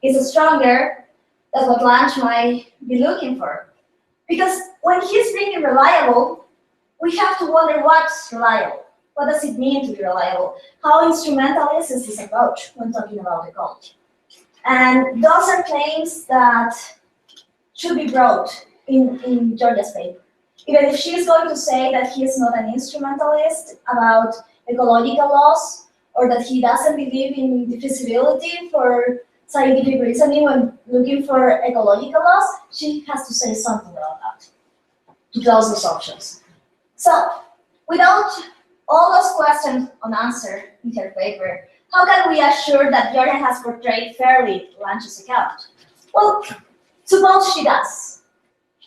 is stronger than what Lange might be looking for. Because when he's bringing reliable, we have to wonder what's reliable. What does it mean to be reliable? How instrumentalist is this approach when talking about ecology? And those are claims that should be brought in Georgia's paper. Even if she's going to say that he is not an instrumentalist about ecological laws, or that he doesn't believe in the feasibility for scientific reasoning when looking for ecological laws, she has to say something about that to close those options. So, without all those questions unanswered in her paper, how can we assure that Georgia has portrayed fairly Lange's account? Well, suppose she does.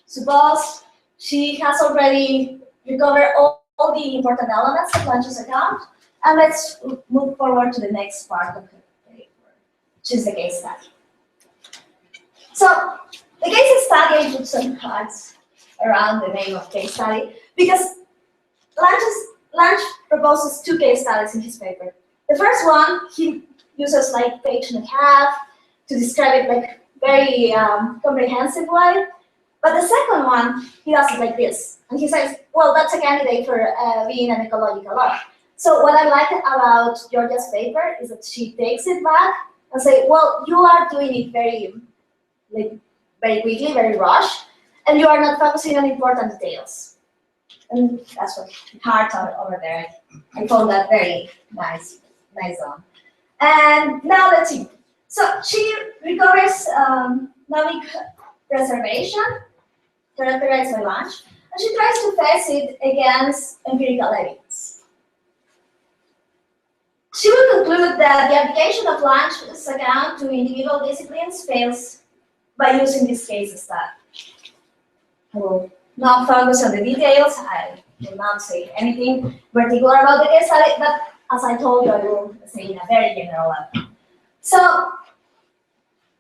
Suppose she has already recovered all the important elements of Lange's account, and let's move forward to the next part of her paper, which is the case study. So, the case study, I put some cards around the name of case study, because Lange proposes two case studies in his paper. The first one, he uses like page and a half to describe it like very comprehensive way. But the second one, he does it like this. And he says, well, that's a candidate for being an ecological law. So what I like about Georgia's paper is that she takes it back and say, well, you are doing it very quickly, very rushed, and you are not focusing on important details. And that's what heart over there. I found that very nice on. And now let's see. So she recovers nomic preservation, characterized by Lange, and she tries to face it against empirical evidence. She will conclude that the application of Lange's account to individual disciplines fails by using this case study. I will not focus on the details. I will not say anything particular about the case study, but as I told you, I will say in a very general level. So,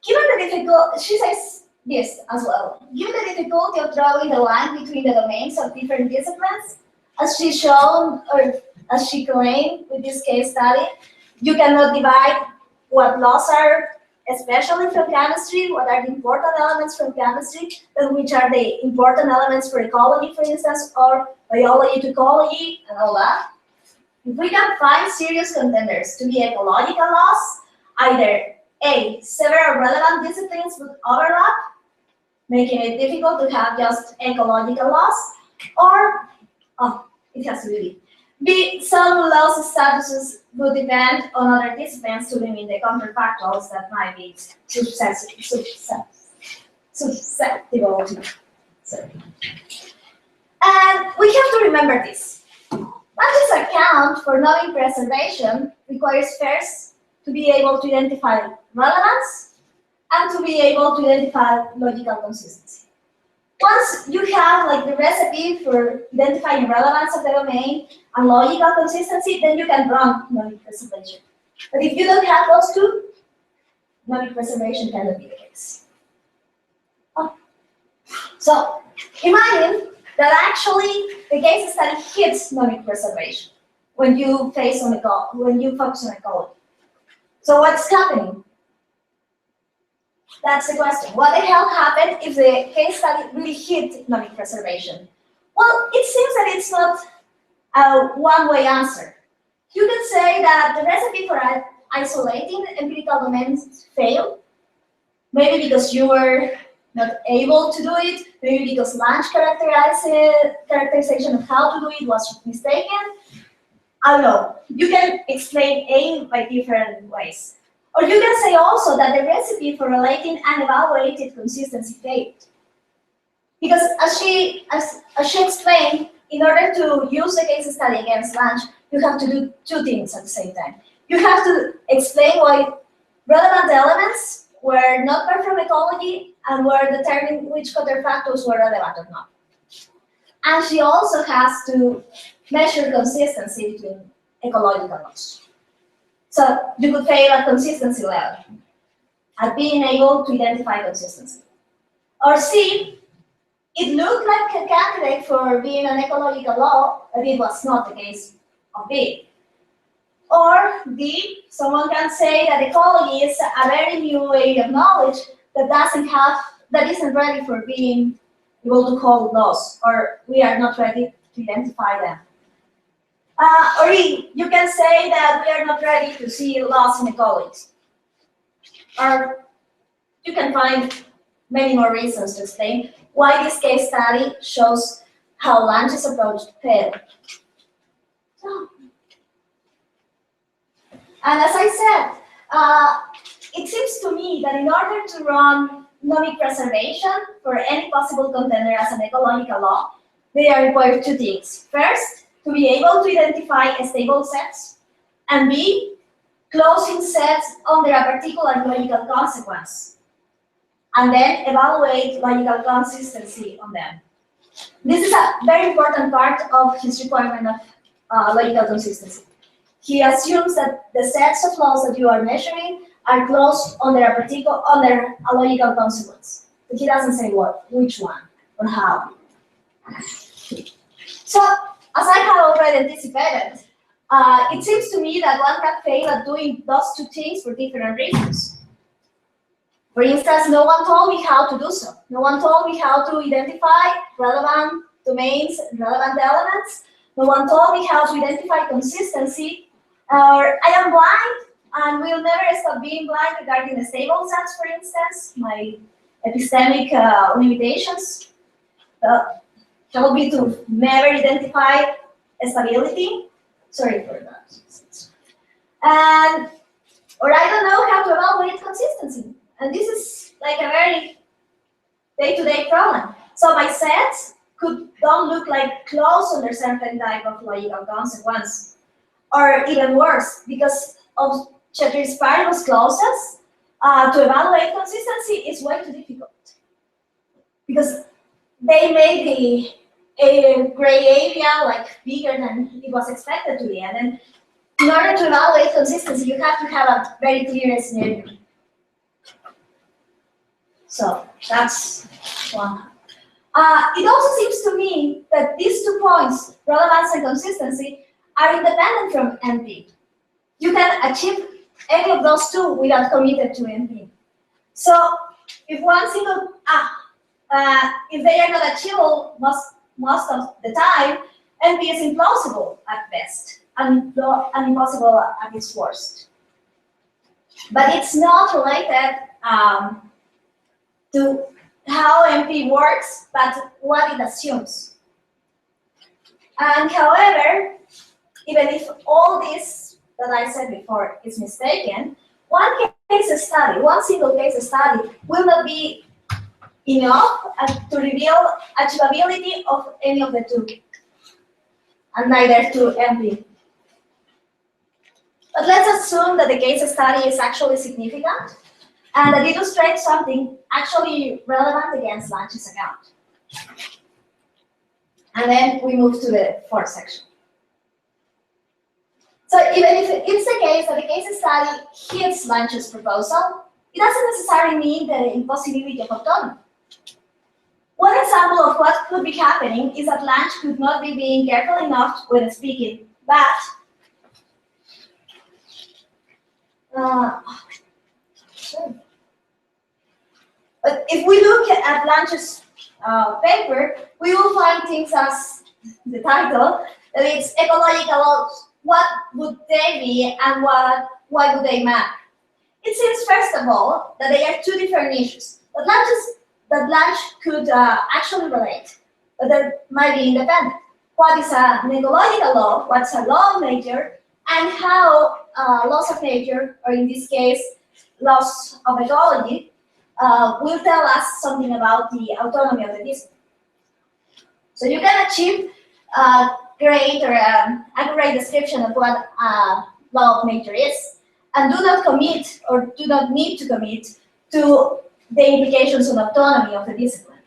given the difficulty, she says this as well. Given the difficulty of drawing the line between the domains of different disciplines, as she shown or as she claimed with this case study, you cannot divide what laws are, especially from chemistry, what are the important elements from chemistry, and which are the important elements for ecology, for instance, or biology to ecology, and all that. If we can find serious contenders to be ecological laws, either A, several relevant disciplines would overlap, making it difficult to have just ecological laws, or, it has to be B, some laws' statuses would depend on other disciplines to limit the counterfactuals that might be susceptible to. Sorry. And we have to remember this. Lange's account for knowing preservation requires first to be able to identify relevance and to be able to identify logical consistency. Once you have like the recipe for identifying relevance of the domain and logical consistency, then you can run knowledge preservation. But if you don't have those two, knowledge preservation cannot be the case. So imagine that actually the case study hits knowledge preservation when you focus on ecology. So what's happening? That's the question. What the hell happened if the case study really hit knowledge preservation? Well, it seems that it's not a one-way answer. You can say that the recipe for isolating empirical domains failed, maybe because you were not able to do it, maybe because Lange's characterization of how to do it was mistaken. I don't know. You can explain A by different ways. Or you can say also that the recipe for relating and evaluated consistency failed. Because as she explained, in order to use the case study against lunch, you have to do two things at the same time. You have to explain why relevant elements were not part from ecology and were determining which counterfactors were relevant or not. And she also has to measure consistency between ecological laws. So you could fail at consistency level, at being able to identify consistency. Or C, it looked like a candidate for being an ecological law, but it was not the case of B. Or D, someone can say that ecology is a very new area of knowledge that isn't ready for being able to call laws, or we are not ready to identify them. Or E, you can say that we are not ready to see laws in ecology. Or you can find many more reasons to explain why this case study shows how Lange's approach failed. And as I said, it seems to me that in order to run nomic preservation for any possible contender as an ecological law, they are required two things. First, to be able to identify stable sets, and B, closing sets under a particular logical consequence, and then evaluate logical consistency on them. This is a very important part of his requirement of logical consistency. He assumes that the sets of laws that you are measuring are closed under a logical consequence, but he doesn't say which one, or how. So, as I have already anticipated, it seems to me that one can fail at doing those two things for different reasons. For instance, no one told me how to do so. No one told me how to identify relevant domains and relevant elements. No one told me how to identify consistency. Or I am blind and will never stop being blind regarding the stable sets, for instance. My epistemic limitations help me to never identify stability. Sorry for that. Or I don't know how to evaluate consistency. And this is like a very day-to-day problem. So my sets don't look like closed under certain type of logical consequence. Or even worse, because of Chatter's paribus clauses, to evaluate consistency is way too difficult. Because they made a gray area like bigger than it was expected to be. And then in order to evaluate consistency, you have to have a very clear scenario. So that's one. It also seems to me that these 2 points, relevance and consistency, are independent from NP. You can achieve any of those two without committing to NP. So if one single, if they are not achievable most of the time, NP is implausible at best and impossible at its worst. But it's not related to how NP works, but what it assumes. And however, even if all this that I said before is mistaken, one single case study will not be enough to reveal achievability of any of the two, and neither to NP. But let's assume that the case study is actually significant and that it illustrates something actually relevant against Lange's account. And then we move to the fourth section. So even if it's the case that the case study hits Lange's proposal, it doesn't necessarily mean the impossibility of autonomy. One example of what could be happening is that Lange could not be being careful enough when speaking, but if we look at Lange's paper, we will find things as the title, that it's ecological laws. What would they be and why would they matter? It seems, first of all, that they are two different issues, that Lange could actually relate, but they might be independent. What is an ecological law, what's a law of nature, and how laws of nature, or in this case, laws of ecology, will tell us something about the autonomy of the discipline. So you can achieve a great or accurate description of what law of nature is, and do not commit or do not need to commit to the implications on autonomy of the discipline.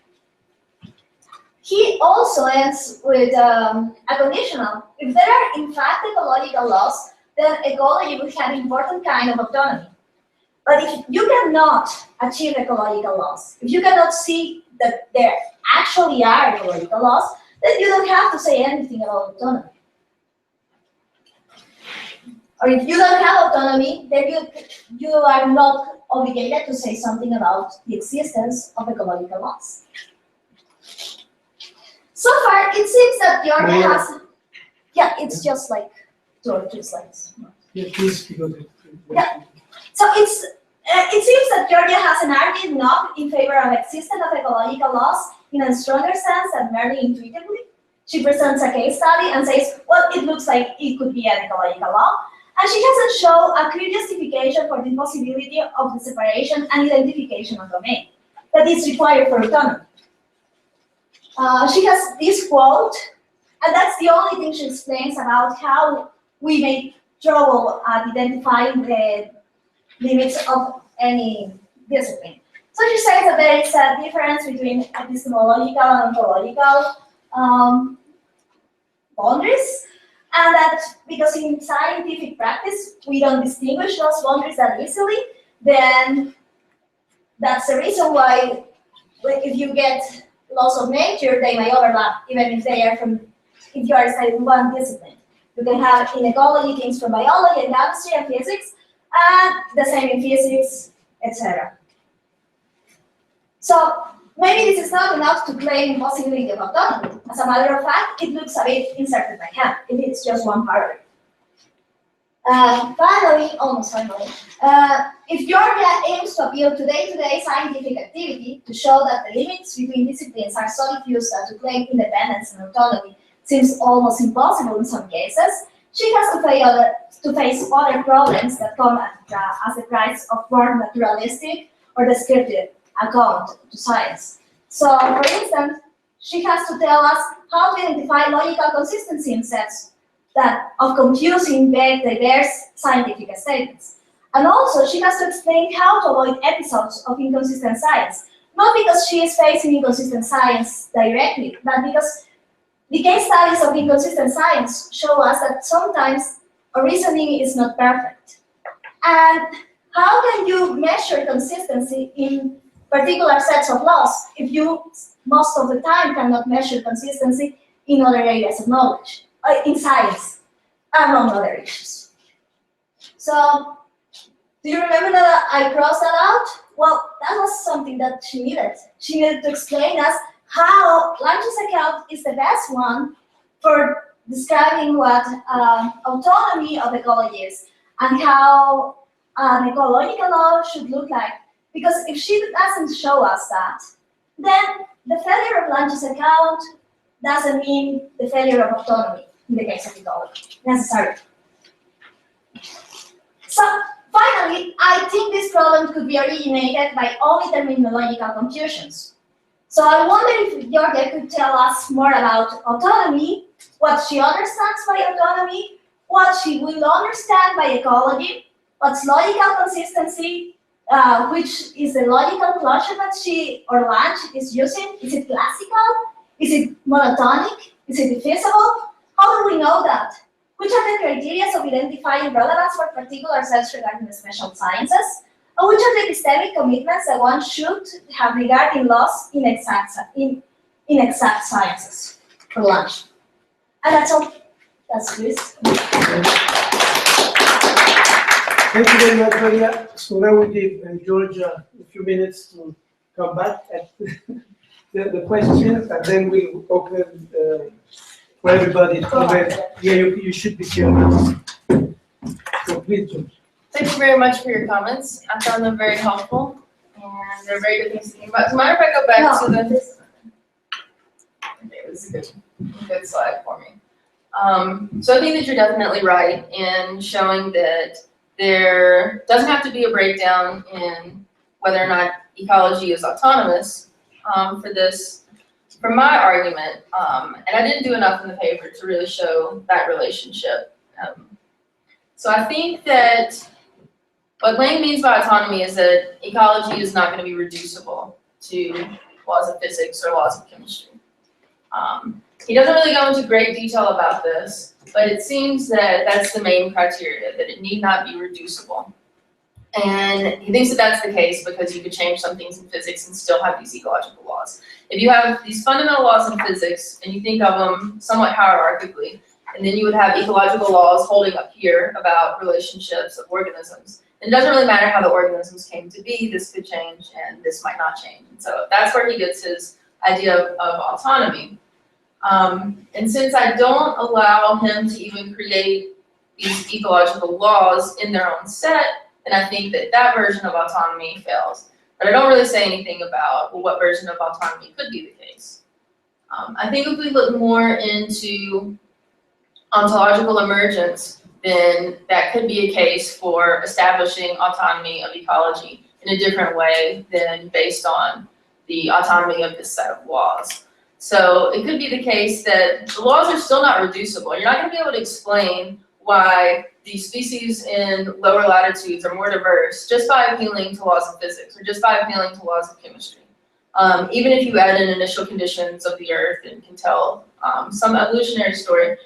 He also ends with a conditional. If there are in fact ecological laws, then ecology will have important kind of autonomy. But if you cannot achieve ecological laws, if you cannot see that there actually are ecological laws, then you don't have to say anything about autonomy. Or if you don't have autonomy, then you are not obligated to say something about the existence of ecological laws. So far, it seems that Georgia has, yeah, it's just like 2 or 3 slides. Yeah, please, because Yeah. So it seems that Georgia has an argument not in favor of existence of ecological laws in a stronger sense than merely intuitively. She presents a case study and says, well, it looks like it could be an ecological law. And she doesn't show a clear justification for the possibility of the separation and identification of domain that is required for autonomy. She has this quote, and that's the only thing she explains about how we make trouble at identifying the limits of any discipline. So she says that there is a difference between epistemological and ontological boundaries, and that because in scientific practice we don't distinguish those boundaries that easily, then that's the reason why if you get laws of nature, they may overlap, even if they are from, if you are studying one discipline. You can have in ecology things from biology and chemistry and physics, and the same in physics, etc. So maybe this is not enough to claim impossibility of autonomy. As a matter of fact, it looks a bit inserted by hand if it's just one paragraph. Finally, almost finally, if Georgia aims to appeal to day-to-day scientific activity to show that the limits between disciplines are so diffuse that to claim independence and autonomy seems almost impossible in some cases, she has to face other problems that come as the price of more naturalistic or descriptive account to science. So, for instance, she has to tell us how to identify logical consistency in sets of confusing, vague, diverse scientific statements. And also, she has to explain how to avoid episodes of inconsistent science, not because she is facing inconsistent science directly, but because the case studies of inconsistent science show us that sometimes a reasoning is not perfect. And how can you measure consistency in particular sets of laws if you, most of the time, cannot measure consistency in other areas of knowledge, in science, among other issues? So, do you remember that I crossed that out? Well, that was something that she needed. She needed to explain us how Lange's account is the best one for describing what autonomy of ecology is and how an ecological law should look like. Because if she doesn't show us that, then the failure of Lange's account doesn't mean the failure of autonomy in the case of ecology, necessarily. So, finally, I think this problem could be originated by only terminological confusions. So I wonder if Georgia could tell us more about autonomy, what she understands by autonomy, what she will understand by ecology, what's logical consistency, which is the logical closure that she or Lange is using. Is it classical? Is it monotonic? Is it diffeasible? How do we know that? Which are the criteria of identifying relevance for particular sets regarding the special sciences? And which are the epistemic commitments that one should have regarding laws in exact sciences for Lange? And that's all. That's Chris. Thank you very much, Maria. So now we give Georgia a few minutes to come back at the questions, and then we'll open for everybody to comment. Yeah, you should be here. So please, Georgia. Thank you very much for your comments. I found them very helpful, and they're very good things to think about. So mind if I go back to the... Okay, this is a good slide for me. So I think that you're definitely right in showing that there doesn't have to be a breakdown in whether or not ecology is autonomous for this for my argument, and I didn't do enough in the paper to really show that relationship. So I think that what Lang means by autonomy is that ecology is not going to be reducible to laws of physics or laws of chemistry. He doesn't really go into great detail about this, but it seems that that's the main criteria, that it need not be reducible. And he thinks that that's the case because you could change some things in physics and still have these ecological laws. If you have these fundamental laws in physics and you think of them somewhat hierarchically, and then you would have ecological laws holding up here about relationships of organisms, it doesn't really matter how the organisms came to be, this could change and this might not change. And so that's where he gets his idea of autonomy. And since I don't allow him to even create these ecological laws in their own set, then I think that that version of autonomy fails. But I don't really say anything about, well, what version of autonomy could be the case. I think if we look more into ontological emergence, then that could be a case for establishing autonomy of ecology in a different way than based on the autonomy of this set of laws. So it could be the case that the laws are still not reducible. You're not going to be able to explain why the species in lower latitudes are more diverse just by appealing to laws of physics or just by appealing to laws of chemistry. Even if you add in initial conditions of the Earth and can tell some evolutionary story,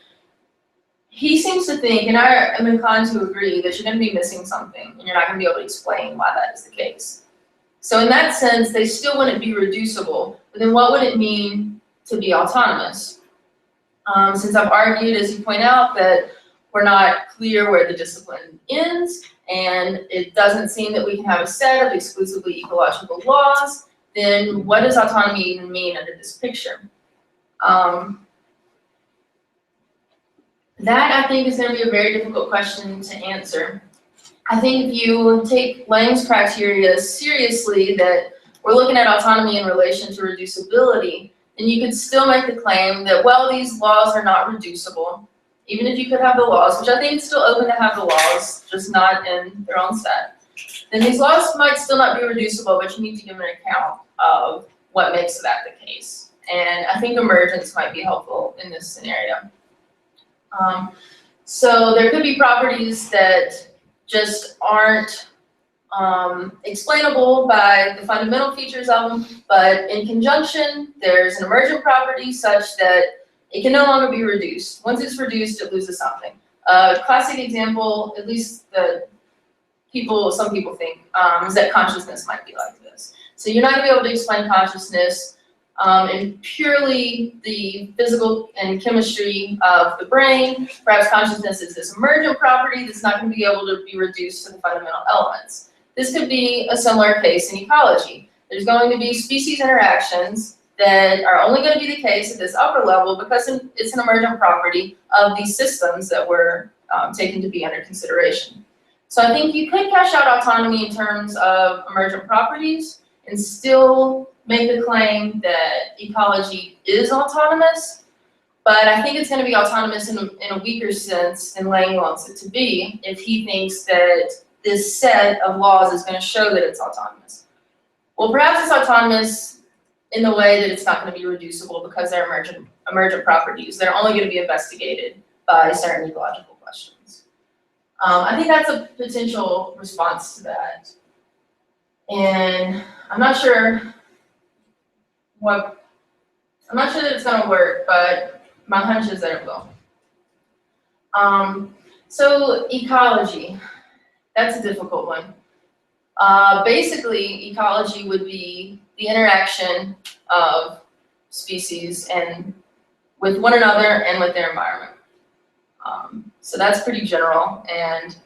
he seems to think, and I am inclined to agree, that you're going to be missing something and you're not going to be able to explain why that is the case. So in that sense, they still wouldn't be reducible, but then what would it mean to be autonomous? Since I've argued, as you point out, that we're not clear where the discipline ends, and it doesn't seem that we can have a set of exclusively ecological laws, then what does autonomy even mean under this picture? That, I think, is going to be a very difficult question to answer. I think if you take Lang's criteria seriously, that we're looking at autonomy in relation to reducibility, then you could still make the claim that, well, these laws are not reducible, even if you could have the laws, which I think it's still open to have the laws, just not in their own set. Then these laws might still not be reducible, but you need to give an account of what makes that the case. And I think emergence might be helpful in this scenario. So there could be properties that just aren't explainable by the fundamental features of them, but in conjunction, there's an emergent property such that it can no longer be reduced. Once it's reduced, it loses something. A classic example, at least some people think, is that consciousness might be like this. So you're not going to be able to explain consciousness in purely the physical and chemistry of the brain. Perhaps consciousness is this emergent property that's not going to be able to be reduced to the fundamental elements. This could be a similar case in ecology. There's going to be species interactions that are only going to be the case at this upper level because it's an emergent property of these systems that were taken to be under consideration. So I think you could cash out autonomy in terms of emergent properties and still make the claim that ecology is autonomous, but I think it's going to be autonomous in a weaker sense than Lang wants it to be if he thinks that this set of laws is going to show that it's autonomous. Well, perhaps it's autonomous in the way that it's not going to be reducible because they're emergent properties. They're only going to be investigated by certain ecological questions. I think that's a potential response to that. And I'm not sure that it's going to work, but my hunch is that it will. So ecology, that's a difficult one. Basically, ecology would be the interaction of species and with one another and with their environment. So that's pretty general, and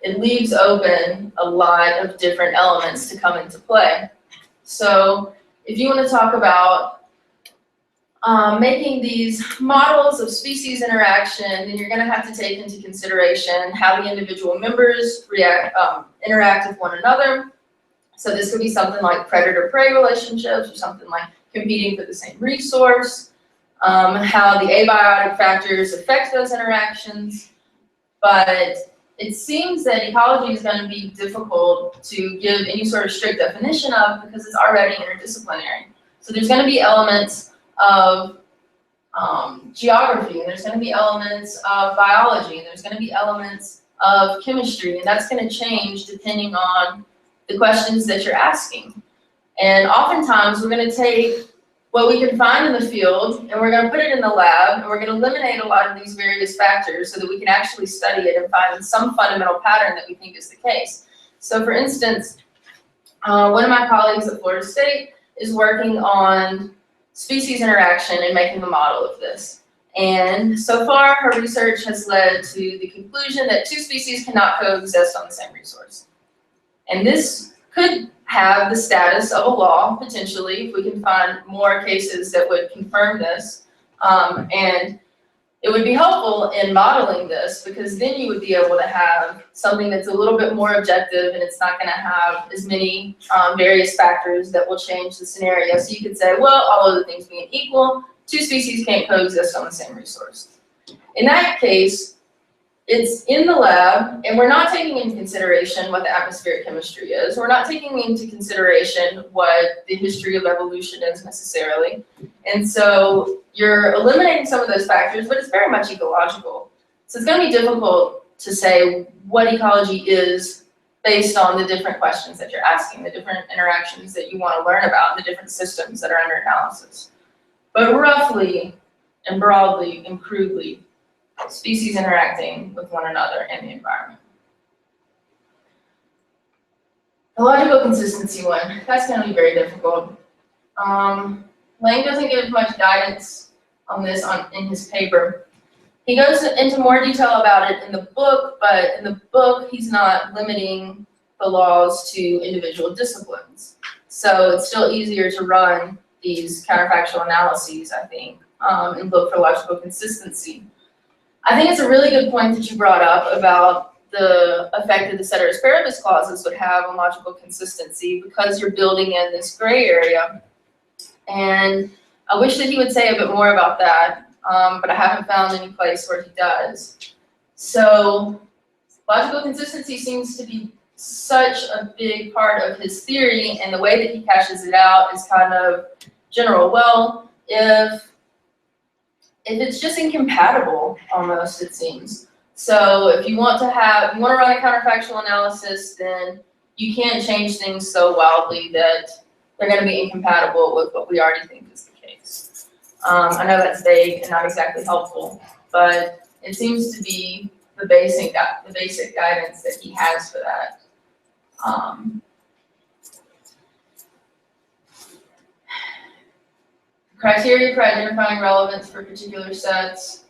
it leaves open a lot of different elements to come into play. So if you want to talk about making these models of species interaction, then you're going to have to take into consideration how the individual members interact with one another. So this could be something like predator-prey relationships or something like competing for the same resource, how the abiotic factors affect those interactions. But it seems that ecology is going to be difficult to give any sort of strict definition of because it's already interdisciplinary. So there's going to be elements of geography, and there's going to be elements of biology, and there's going to be elements of chemistry, and that's going to change depending on the questions that you're asking. And oftentimes we're going to take what we can find in the field and we're going to put it in the lab, and we're going to eliminate a lot of these various factors so that we can actually study it and find some fundamental pattern that we think is the case. So for instance, one of my colleagues at Florida State is working on species interaction and making a model of this. And so far, her research has led to the conclusion that two species cannot coexist on the same resource. And this could have the status of a law, potentially, if we can find more cases that would confirm this. And it would be helpful in modeling this, because then you would be able to have something that's a little bit more objective, and it's not going to have as many various factors that will change the scenario. So you could say, well, all of the things being equal, two species can't coexist on the same resource. In that case, it's in the lab, and we're not taking into consideration what the atmospheric chemistry is. We're not taking into consideration what the history of evolution is necessarily. And so you're eliminating some of those factors, but it's very much ecological. So it's going to be difficult to say what ecology is based on the different questions that you're asking, the different interactions that you want to learn about, and the different systems that are under analysis. But roughly and broadly and crudely, species interacting with one another and the environment. The logical consistency one, that's going to be very difficult. Lang doesn't give much guidance on this in his paper. He goes into more detail about it in the book, but in the book he's not limiting the laws to individual disciplines. So it's still easier to run these counterfactual analyses, I think, and look for logical consistency. I think it's a really good point that you brought up about the effect that the ceteris paribus clauses would have on logical consistency, because you're building in this gray area. And I wish that he would say a bit more about that, but I haven't found any place where he does. So logical consistency seems to be such a big part of his theory, and the way that he cashes it out is kind of general. Well, if it's just incompatible, almost, it seems. So if you want to run a counterfactual analysis, then you can't change things so wildly that they're going to be incompatible with what we already think is the case. I know that's vague and not exactly helpful, but it seems to be the basic guidance that he has for that. Criteria for identifying relevance for particular sets.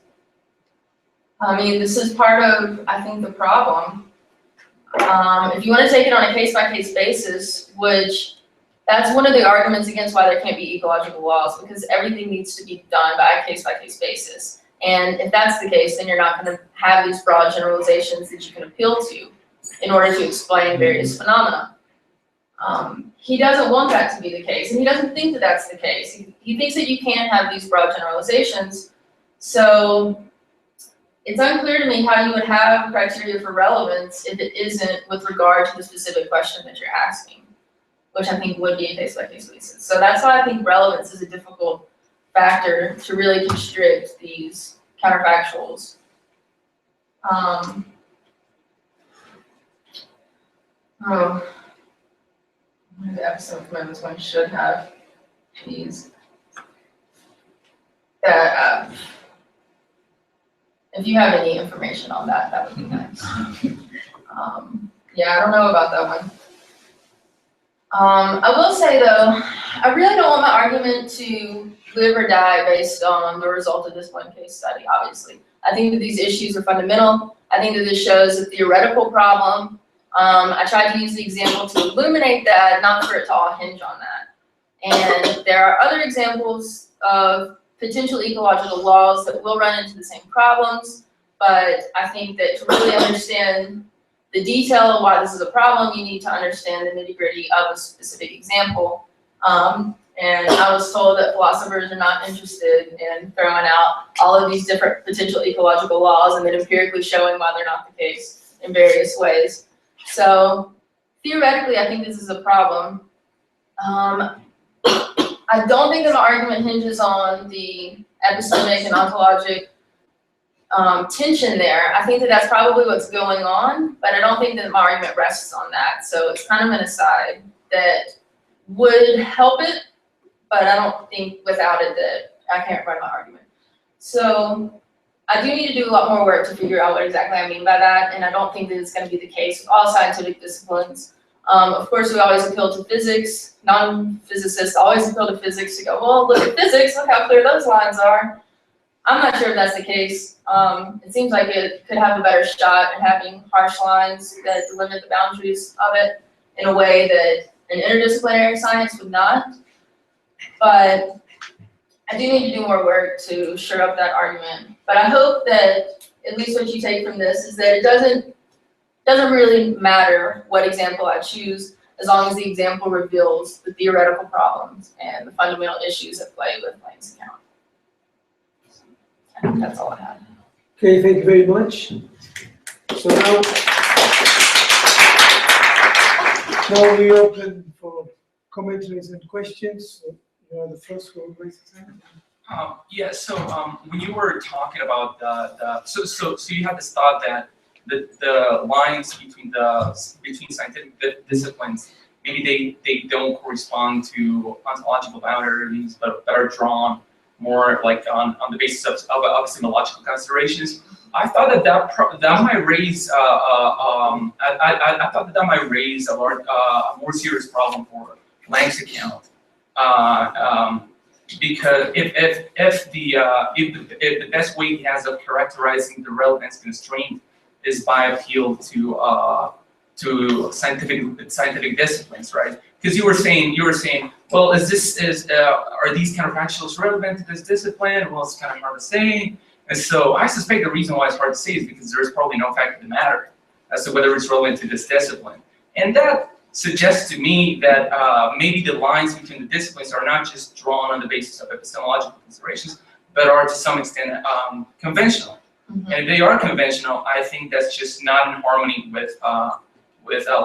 I mean, this is part of, I think, the problem. If you want to take it on a case-by-case basis, which that's one of the arguments against why there can't be ecological laws, because everything needs to be done by a case-by-case basis. And if that's the case, then you're not going to have these broad generalizations that you can appeal to in order to explain various phenomena. He doesn't want that to be the case, and he doesn't think that that's the case. He thinks that you can have these broad generalizations. So it's unclear to me how you would have criteria for relevance if it isn't with regard to the specific question that you're asking, which I think would be a case-by-case basis. So that's why I think relevance is a difficult factor to really constrict these counterfactuals. One of the episode commitments one should have these. That if you have any information on that, that would be nice. Yeah, I don't know about that one. I will say though, I really don't want my argument to live or die based on the result of this one case study, obviously. I think that these issues are fundamental. I think that this shows a theoretical problem. I tried to use the example to illuminate that, not for it to all hinge on that. And there are other examples of potential ecological laws that will run into the same problems, but I think that to really understand the detail of why this is a problem, you need to understand the nitty-gritty of a specific example. And I was told that philosophers are not interested in throwing out all of these different potential ecological laws and then empirically showing why they're not the case in various ways. So theoretically, I think this is a problem. I don't think that my argument hinges on the epistemic and ontologic tension there. I think that that's probably what's going on, but I don't think that my argument rests on that. So it's kind of an aside that would help it, but I don't think without it that I can't run my argument. So I do need to do a lot more work to figure out what exactly I mean by that, and I don't think that it's going to be the case with all scientific disciplines. Of course, we always appeal to physics. Non-physicists always appeal to physics to go, well, look at physics, look how clear those lines are. I'm not sure if that's the case. It seems like it could have a better shot at having harsh lines that delimit the boundaries of it in a way that an interdisciplinary science would not. But I do need to do more work to shore up that argument. But I hope that at least what you take from this is that it doesn't really matter what example I choose, as long as the example reveals the theoretical problems and the fundamental issues at play with Lang's account. I think that's all I have. Okay, thank you very much. So now we open for commentaries and questions. So you are the first one to raise his hand. Yeah, so when you were talking about so you had this thought that the lines between scientific disciplines, maybe they don't correspond to ontological boundaries, but are drawn more like on the basis of epistemological considerations. I thought that might raise I thought that might raise a more serious problem for Lang's account, because if the best way he has of characterizing the relevance constraint is by appeal to scientific disciplines, right? Because you were saying, well, are these counterfactuals relevant to this discipline? Well, it's kind of hard to say. And so I suspect the reason why it's hard to say is because there is probably no fact of the matter as to whether it's relevant to this discipline. And that suggests to me that maybe the lines between the disciplines are not just drawn on the basis of epistemological considerations, but are to some extent conventional. Mm-hmm. And if they are conventional, I think that's just not in harmony with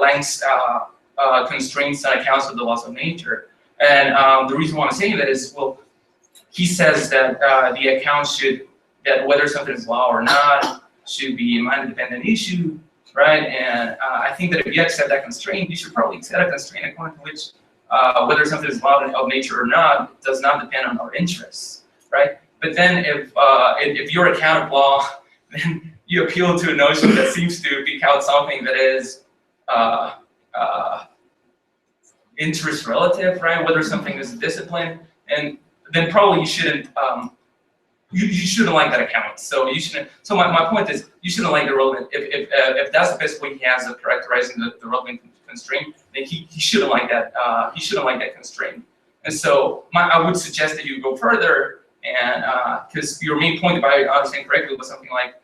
Lang's constraints and accounts of the laws of nature. And the reason why I'm saying that is, well, he says that the account that whether something is law or not should be a mind-dependent issue, right? And I think that if you accept that constraint, you should probably accept a constraint according to which whether something is law of nature or not does not depend on our interests, right? But then if you're account of law, then you appeal to a notion that seems to pick out something that is interest relative, right? Whether something is a discipline, and then probably you shouldn't you shouldn't like that account. So you shouldn't. So my point is, you shouldn't like the relevant. If that's the best way he has of characterizing the relevant constraint, then he shouldn't like that. He shouldn't like that constraint. And so I would suggest that you go further, and because your main point, if I understand correctly, was something like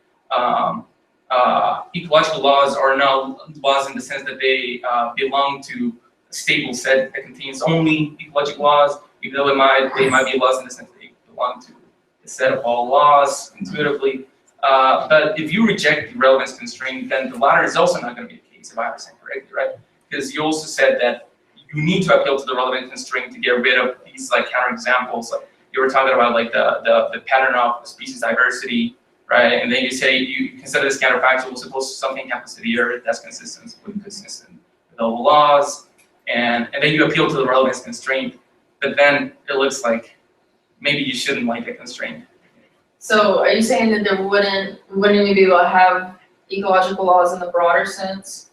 ecological laws are not laws in the sense that they belong to a stable set that contains only ecological laws, even though they might be laws in the sense that they belong to a set of all laws intuitively. But if you reject the relevance constraint, then the latter is also not going to be the case, if I understand correctly, right? Because you also said that you need to appeal to the relevant constraint to get rid of these like counterexamples. Like you were talking about like the pattern of species diversity, right? And then you say you consider this counterfactual. Suppose something happens to the Earth that's consistent with all the laws, and then you appeal to the relevance constraint. But then it looks like maybe you shouldn't like a constraint. So are you saying that wouldn't we be able to have ecological laws in the broader sense,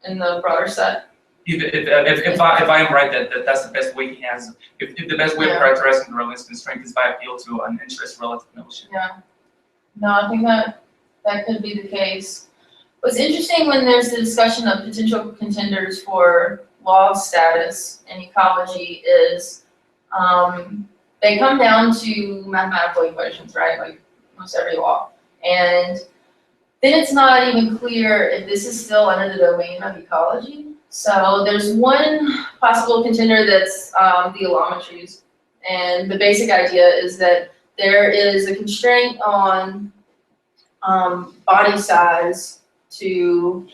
in the broader set? If I am right that that's the best way he has, if the best way of characterizing the relevance constraint is by appeal to an interest relative notion. Yeah. No, I think that could be the case. What's interesting when there's the discussion of potential contenders for law status in ecology is they come down to mathematical equations, right? Like most every law. And then it's not even clear if this is still under the domain of ecology. So there's one possible contender that's the allometries. And the basic idea is that there is a constraint on body size to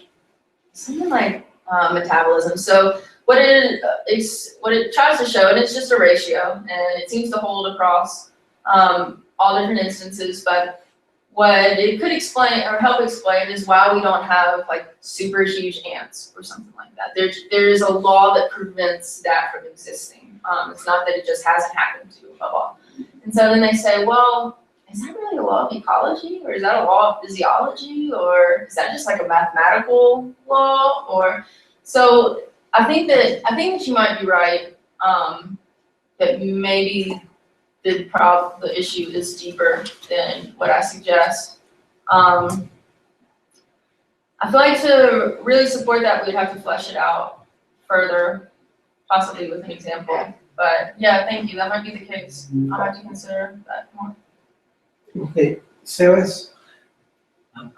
something like metabolism. So what it tries to show, and it's just a ratio, and it seems to hold across all different instances, but what it could explain or help explain is why we don't have like super huge ants or something like that. There is a law that prevents that from existing. It's not that it just hasn't happened to a law. And so then they say, well, is that really a law of ecology, or is that a law of physiology, or is that just like a mathematical law? Or so I think that you might be right. That maybe the issue is deeper than what I suggest. I feel like to really support that, we'd have to flesh it out further, possibly with an example. But yeah, thank you. That might be the case. I'll have to consider that more. Okay, Sebas?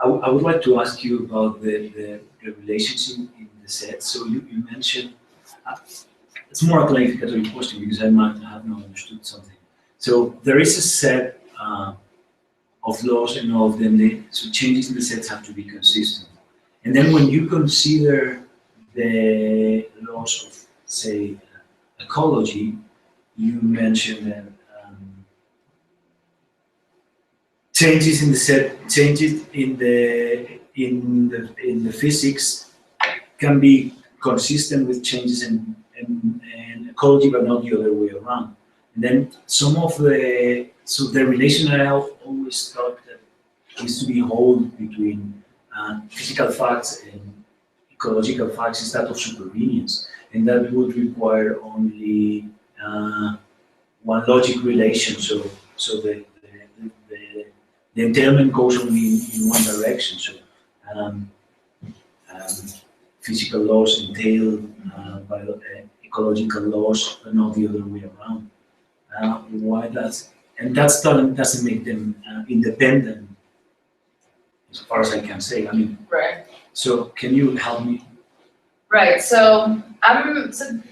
I would like to ask you about the relationship in the set. So you mentioned, it's more a clarificatory question because I might have not understood something. So there is a set of laws and all of them, so changes in the sets have to be consistent. And then when you consider the laws of, say, ecology, you mentioned that changes in the set, changes in the physics can be consistent with changes in ecology, but not the other way around. And then so the relation I have always thought that needs to be held between physical facts and ecological facts is that of supervenience, and that would require only one logic relation. So the entailment goes only in one direction. So physical laws entail ecological laws, but not the other way around. Why doesn't make them independent, as far as I can say. I mean, Right. so can you help me? Right. So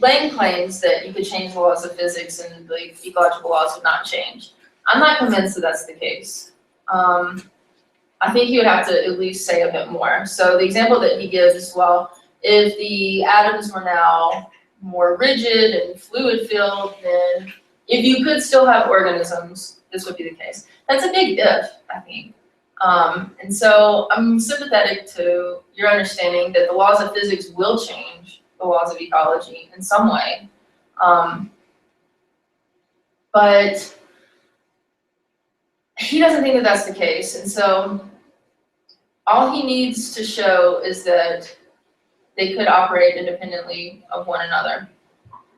Lane claims that you could change the laws of physics and the ecological laws would not change. I'm not convinced that that's the case. I think he would have to at least say a bit more. So the example that he gives, well, if the atoms were now more rigid and fluid-filled, then if you could still have organisms, this would be the case. That's a big if, I think. And so I'm sympathetic to your understanding that the laws of physics will change the laws of ecology in some way. But he doesn't think that that's the case. And so all he needs to show is that they could operate independently of one another.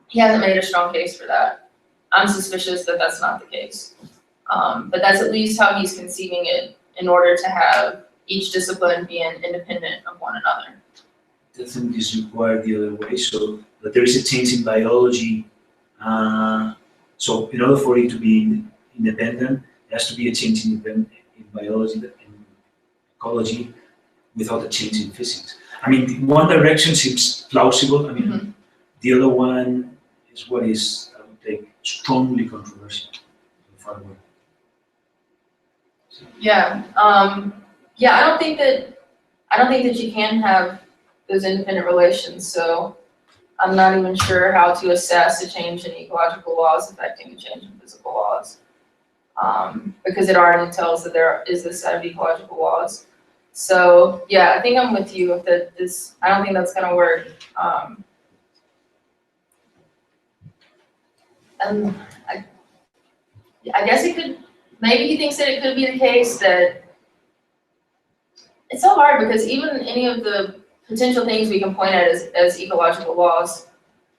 He hasn't made a strong case for that. I'm suspicious that that's not the case. But that's at least how he's conceiving it in order to have each discipline being independent of one another. Doesn't this require the other way? So that there is a change in biology. So in order for it to be independent, there has to be a change in biology and ecology without a change in physics. I mean, one direction seems plausible. I mean, the other one is what is, I would think, strongly controversial. Yeah. Yeah. I don't think that you can have those independent relations. So I'm not even sure how to assess a change in ecological laws affecting a change in physical laws. Because it already tells that there is this set of ecological laws. So yeah, I think I'm with you that this. I don't think that's gonna work. And I guess it could. Maybe he thinks that it could be the case that it's so hard because even any of the potential things we can point at as ecological laws,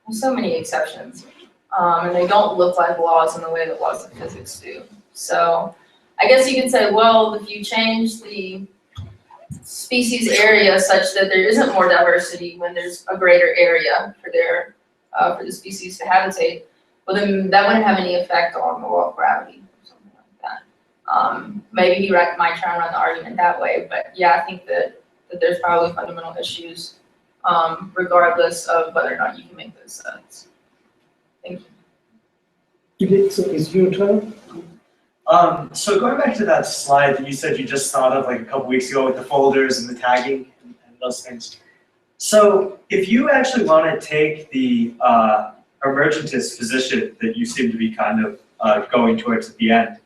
there's so many exceptions, and they don't look like laws in the way that laws of physics do. So I guess you could say, well, if you change the species area such that there isn't more diversity when there's a greater area for the species to habitate, well then that wouldn't have any effect on the law of gravity or something like that. Maybe he might try and run the argument that way, but yeah, I think that there's probably fundamental issues regardless of whether or not you can make those sets. Thank you. So it's your turn? So going back to that slide that you said you just thought of like a couple weeks ago with the folders and the tagging and those things. So if you actually want to take the emergentist position that you seem to be kind of going towards at the end,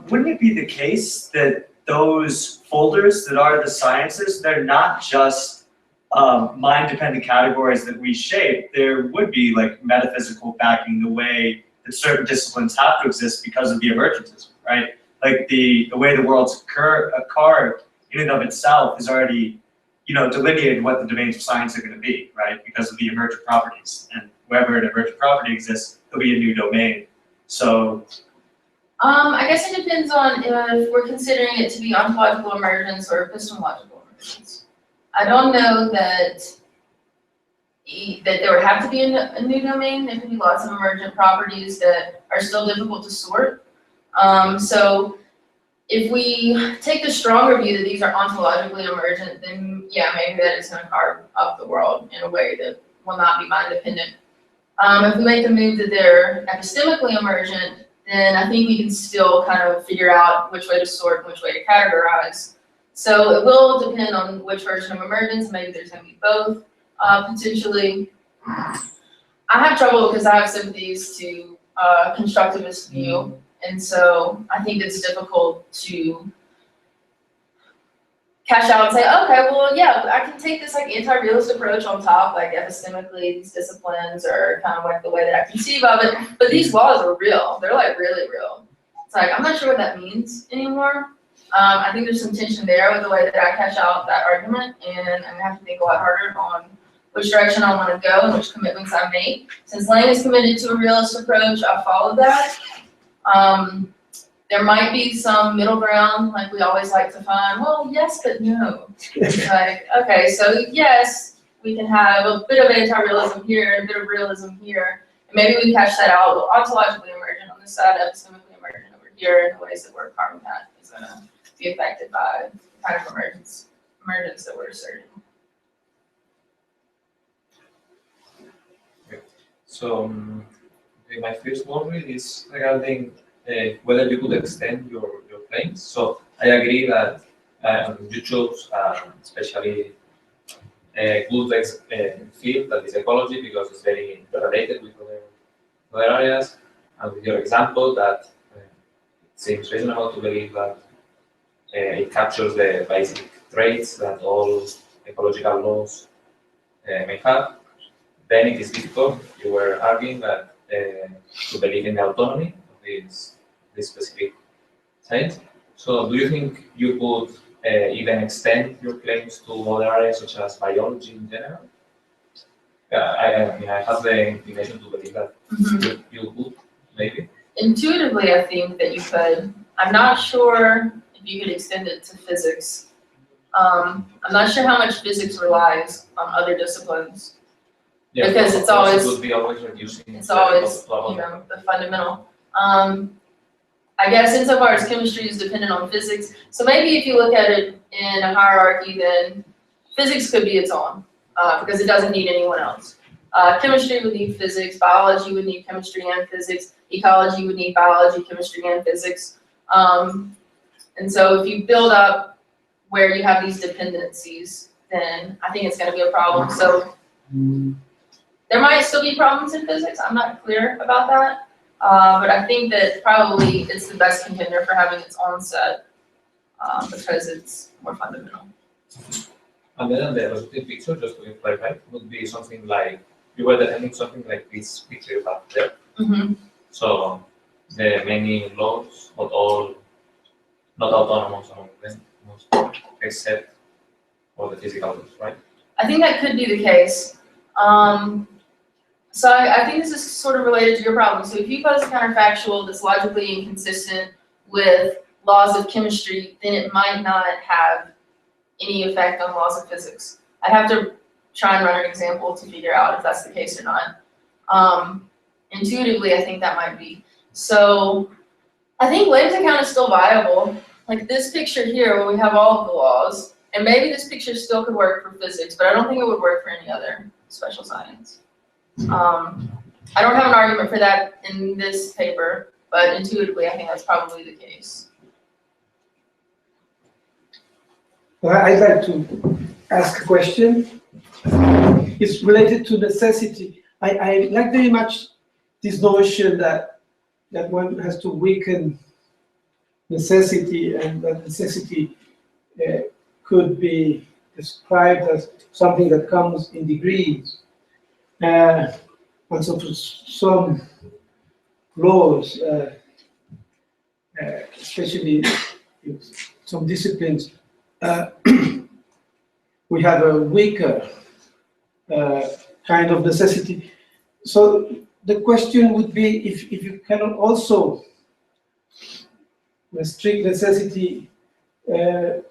wouldn't it be the case that those folders that are the sciences, they're not just mind-dependent categories that we shape? There would be like metaphysical backing the way that certain disciplines have to exist because of the emergentism, right? Like the way the world's carved in and of itself is already, you know, delineated what the domains of science are going to be, right? Because of the emergent properties, and wherever an emergent property exists, there'll be a new domain. So, I guess it depends on if we're considering it to be ontological emergence or epistemological emergence. I don't know that there would have to be a new domain. There could be lots of emergent properties that are still difficult to sort. So if we take the stronger view that these are ontologically emergent, then yeah, maybe that is going to carve up the world in a way that will not be mind dependent. If we make the move that they're epistemically emergent, then I think we can still kind of figure out which way to sort and which way to categorize. So it will depend on which version of emergence. Maybe there's going to be both, potentially. I have trouble because I have sympathies to constructivist view, and so I think it's difficult to cash out and say, okay, well, yeah, I can take this like anti-realist approach on top, like epistemically, these disciplines are kind of like the way that I conceive of it, but these laws are real. They're like really real. It's like, I'm not sure what that means anymore. I think there's some tension there with the way that I cash out that argument, and I'm gonna have to think a lot harder on which direction I want to go and which commitments I make. Since Lang is committed to a realist approach, I'll follow that. There might be some middle ground, like we always like to find, well, yes, but no. Like, okay, so yes, we can have a bit of anti-realism here and a bit of realism here, and maybe we cash that out. Well, ontologically emergent on this side, epistemically emergent over here, in the ways that we're carving that is going to be affected by the kind of emergence that we're asserting. So my first worry is regarding whether you could extend your claims. So I agree that you chose especially a good field that is ecology because it's very related with other areas, and with your example that it seems reasonable to believe that it captures the basic traits that all ecological laws may have. Then it is difficult. You were arguing that to believe in the autonomy of this specific science. So do you think you could even extend your claims to other areas such as biology in general? I mean, I have the inclination to believe that you could, maybe. Intuitively, I think that you could. I'm not sure if you could extend it to physics. I'm not sure how much physics relies on other disciplines. Yeah, because it's always, it would be always reducing. It's always, you know, the fundamental. I guess insofar as chemistry is dependent on physics, so maybe if you look at it in a hierarchy, then physics could be its own, because it doesn't need anyone else. Chemistry would need physics, biology would need chemistry and physics, ecology would need biology, chemistry, and physics. And so if you build up where you have these dependencies, then I think it's going to be a problem. So there might still be problems in physics. I'm not clear about that. But I think that probably it's the best contender for having its own set because it's more fundamental. And then the resulting picture, just to clarify, would be something like, you were defending something like this picture you have there. So the many laws, but all not autonomous among them, except for the physical laws, right? I think that could be the case. So I think this is sort of related to your problem. So if you pose a counterfactual that's logically inconsistent with laws of chemistry, then it might not have any effect on laws of physics. I'd have to try and run an example to figure out if that's the case or not. Intuitively, I think that might be. So I think Lang's account is still viable. Like this picture here where we have all of the laws, and maybe this picture still could work for physics, but I don't think it would work for any other special science. I don't have an argument for that in this paper, but intuitively I think that's probably the case. Well, I'd like to ask a question. is related to necessity. I like very much this notion that one has to weaken necessity, and that necessity could be described as something that comes in degrees. And so for some laws, especially in some disciplines, we have a weaker kind of necessity. So the question would be if you cannot also restrict necessity in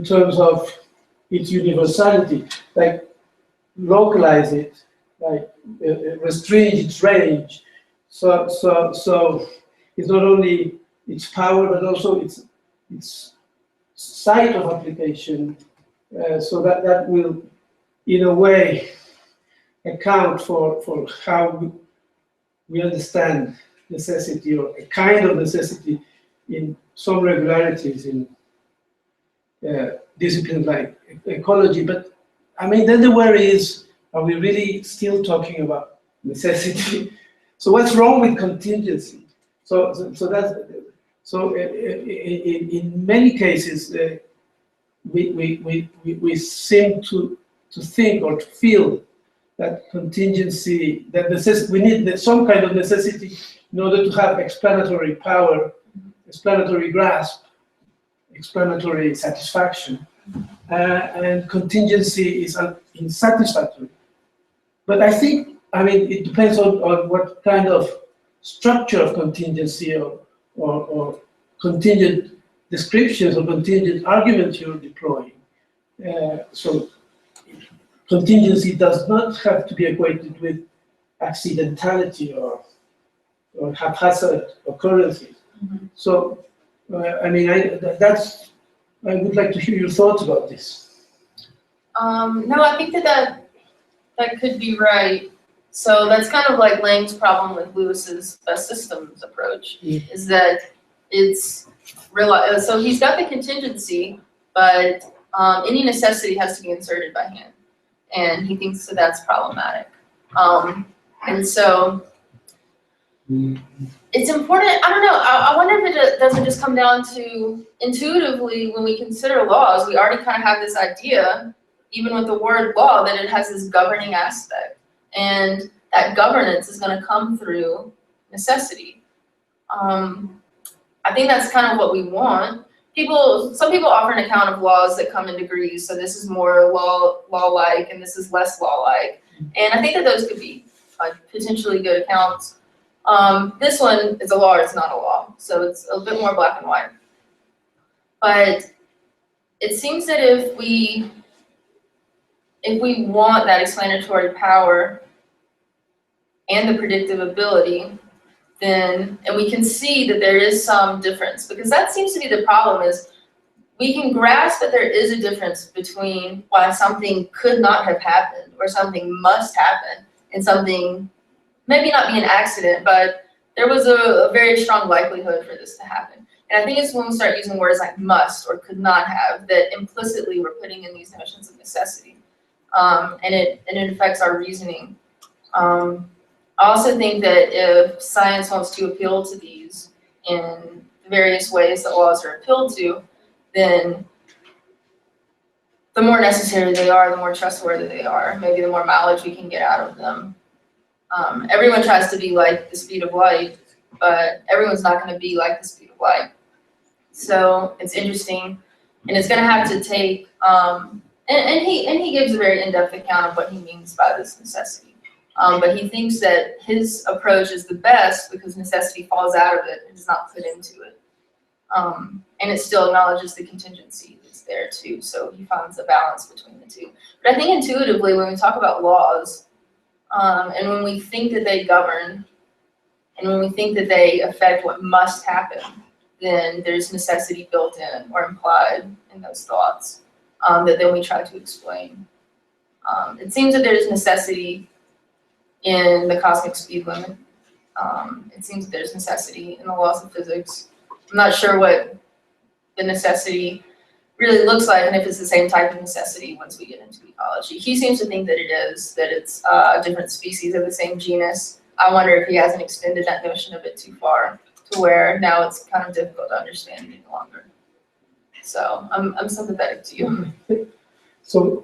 terms of its universality, like localize it, like restringe its range. So it's not only its power, but also its site of application, so that will, in a way, account for how we understand necessity, or a kind of necessity in some regularities in disciplines like ecology. But I mean, then the worry is, are we really still talking about necessity? So what's wrong with contingency? So in many cases, we seem to think or to feel that contingency, that we need some kind of necessity in order to have explanatory power, explanatory grasp, explanatory satisfaction, and contingency is unsatisfactory. But I think, I mean, it depends on what kind of structure of contingency or contingent descriptions or contingent arguments you're deploying. So contingency does not have to be equated with accidentality or haphazard occurrences. Mm-hmm. So, I mean, I would like to hear your thoughts about this. No, I think that could be right. So that's kind of like Lang's problem with Lewis's best systems approach, is that it's so he's got the contingency, but any necessity has to be inserted by hand, and he thinks that that's problematic. And so it's important. I don't know. I wonder if it doesn't just come down to intuitively when we consider laws, we already kind of have this idea, even with the word law, that it has this governing aspect, and that governance is going to come through necessity. I think that's kind of what we want. Some people offer an account of laws that come in degrees, so this is more law-like and this is less law-like, and I think that those could be potentially good accounts. This one is a law or it's not a law, so it's a bit more black and white. But it seems that if we want that explanatory power and the predictive ability, then, and we can see that there is some difference, because that seems to be the problem, is we can grasp that there is a difference between why something could not have happened or something must happen and something maybe not be an accident, but there was a very strong likelihood for this to happen. And I think it's when we start using words like must or could not have that implicitly we're putting in these notions of necessity, and it affects our reasoning. I also think that if science wants to appeal to these in various ways that laws are appealed to, then the more necessary they are, the more trustworthy they are, maybe the more mileage we can get out of them. Everyone tries to be like the speed of light, but everyone's not going to be like the speed of light. So it's interesting, and it's going to have to take, and he gives a very in-depth account of what he means by this necessity. But he thinks that his approach is the best because necessity falls out of it and is not put into it. And it still acknowledges the contingency that's there too, so he finds a balance between the two. But I think intuitively when we talk about laws, and when we think that they govern, and when we think that they affect what must happen, then there's necessity built in or implied in those thoughts that then we try to explain. It seems that there's necessity in the cosmic speed limit. It seems that there's necessity in the laws of physics. I'm not sure what the necessity really looks like, and if it's the same type of necessity once we get into ecology. He seems to think that it is, that it's a different species of the same genus. I wonder if he hasn't extended that notion a bit too far to where now it's kind of difficult to understand any longer. So I'm sympathetic to you. So,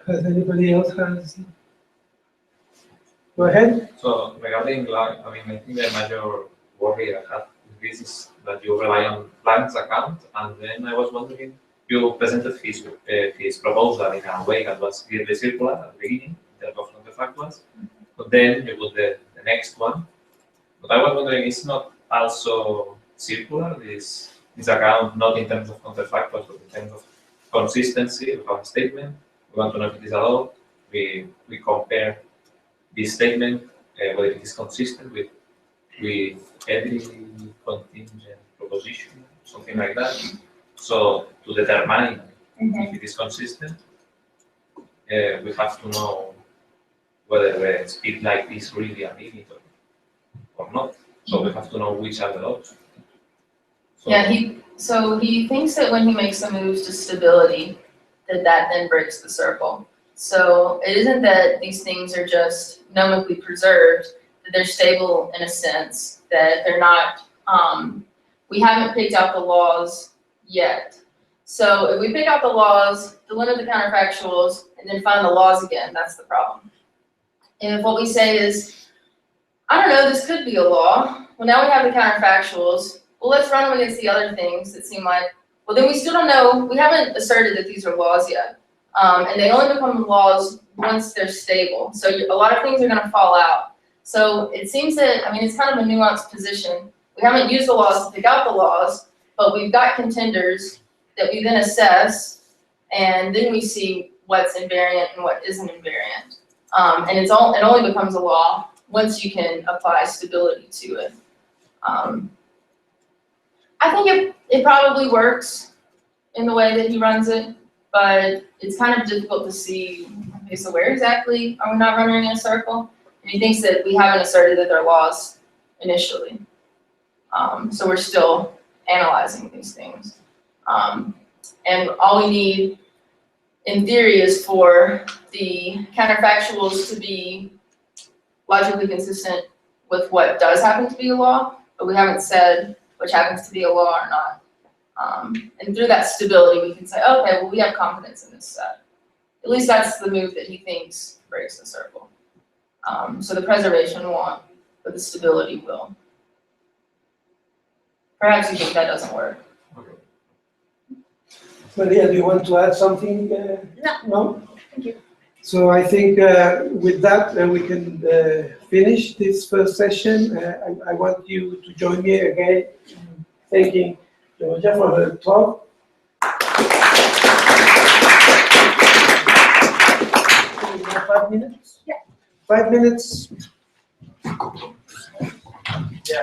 has anybody else has? Go ahead. So regarding, like, I think the major worry I have with this is that you rely on Planck's account, and then I was wondering, you presented his proposal in a way that was clearly circular at the beginning, in terms of counterfactuals, but then you put the next one. But I was wondering, it's not also circular, this account, not in terms of counterfactuals, but in terms of consistency of our statement. We want to know if it is allowed. We compare this statement, whether it is consistent with every contingent proposition, something like that. So to determine if it is consistent, we have to know whether speed light is really a limit or not. So we have to know which are the laws. So, Yeah, he thinks that when he makes the moves to stability, that then breaks the circle. So it isn't that these things are just nomically preserved, that they're stable in a sense, that they're not, we haven't picked out the laws yet. So if we pick out the laws, delimit the counterfactuals, and then find the laws again, that's the problem. And if what we say is, I don't know, this could be a law, well now we have the counterfactuals, well let's run them against the other things that seem like, well then we still don't know, we haven't asserted that these are laws yet. And they only become laws once they're stable. So a lot of things are going to fall out. So it seems that, it's kind of a nuanced position. We haven't used the laws to pick out the laws, but we've got contenders that we then assess, and then we see what's invariant and what isn't invariant. And it only becomes a law once you can apply stability to it. I think it probably works in the way that he runs it. But it's kind of difficult to see, okay, so where exactly are we not running in a circle? And he thinks that we haven't asserted that they're laws initially. So we're still analyzing these things. And all we need, in theory, is for the counterfactuals to be logically consistent with what does happen to be a law, but we haven't said which happens to be a law or not. And through that stability, we can say, okay, well, we have confidence in this set. At least that's the move that he thinks breaks the circle. So the preservation won't, but the stability will. Perhaps you think that doesn't work. Maria, do you want to add something? No? Thank you. So I think with that, we can finish this first session. I want you to join me again in thanking Georgia for her talk. 5 minutes? Yeah. 5 minutes. Yeah.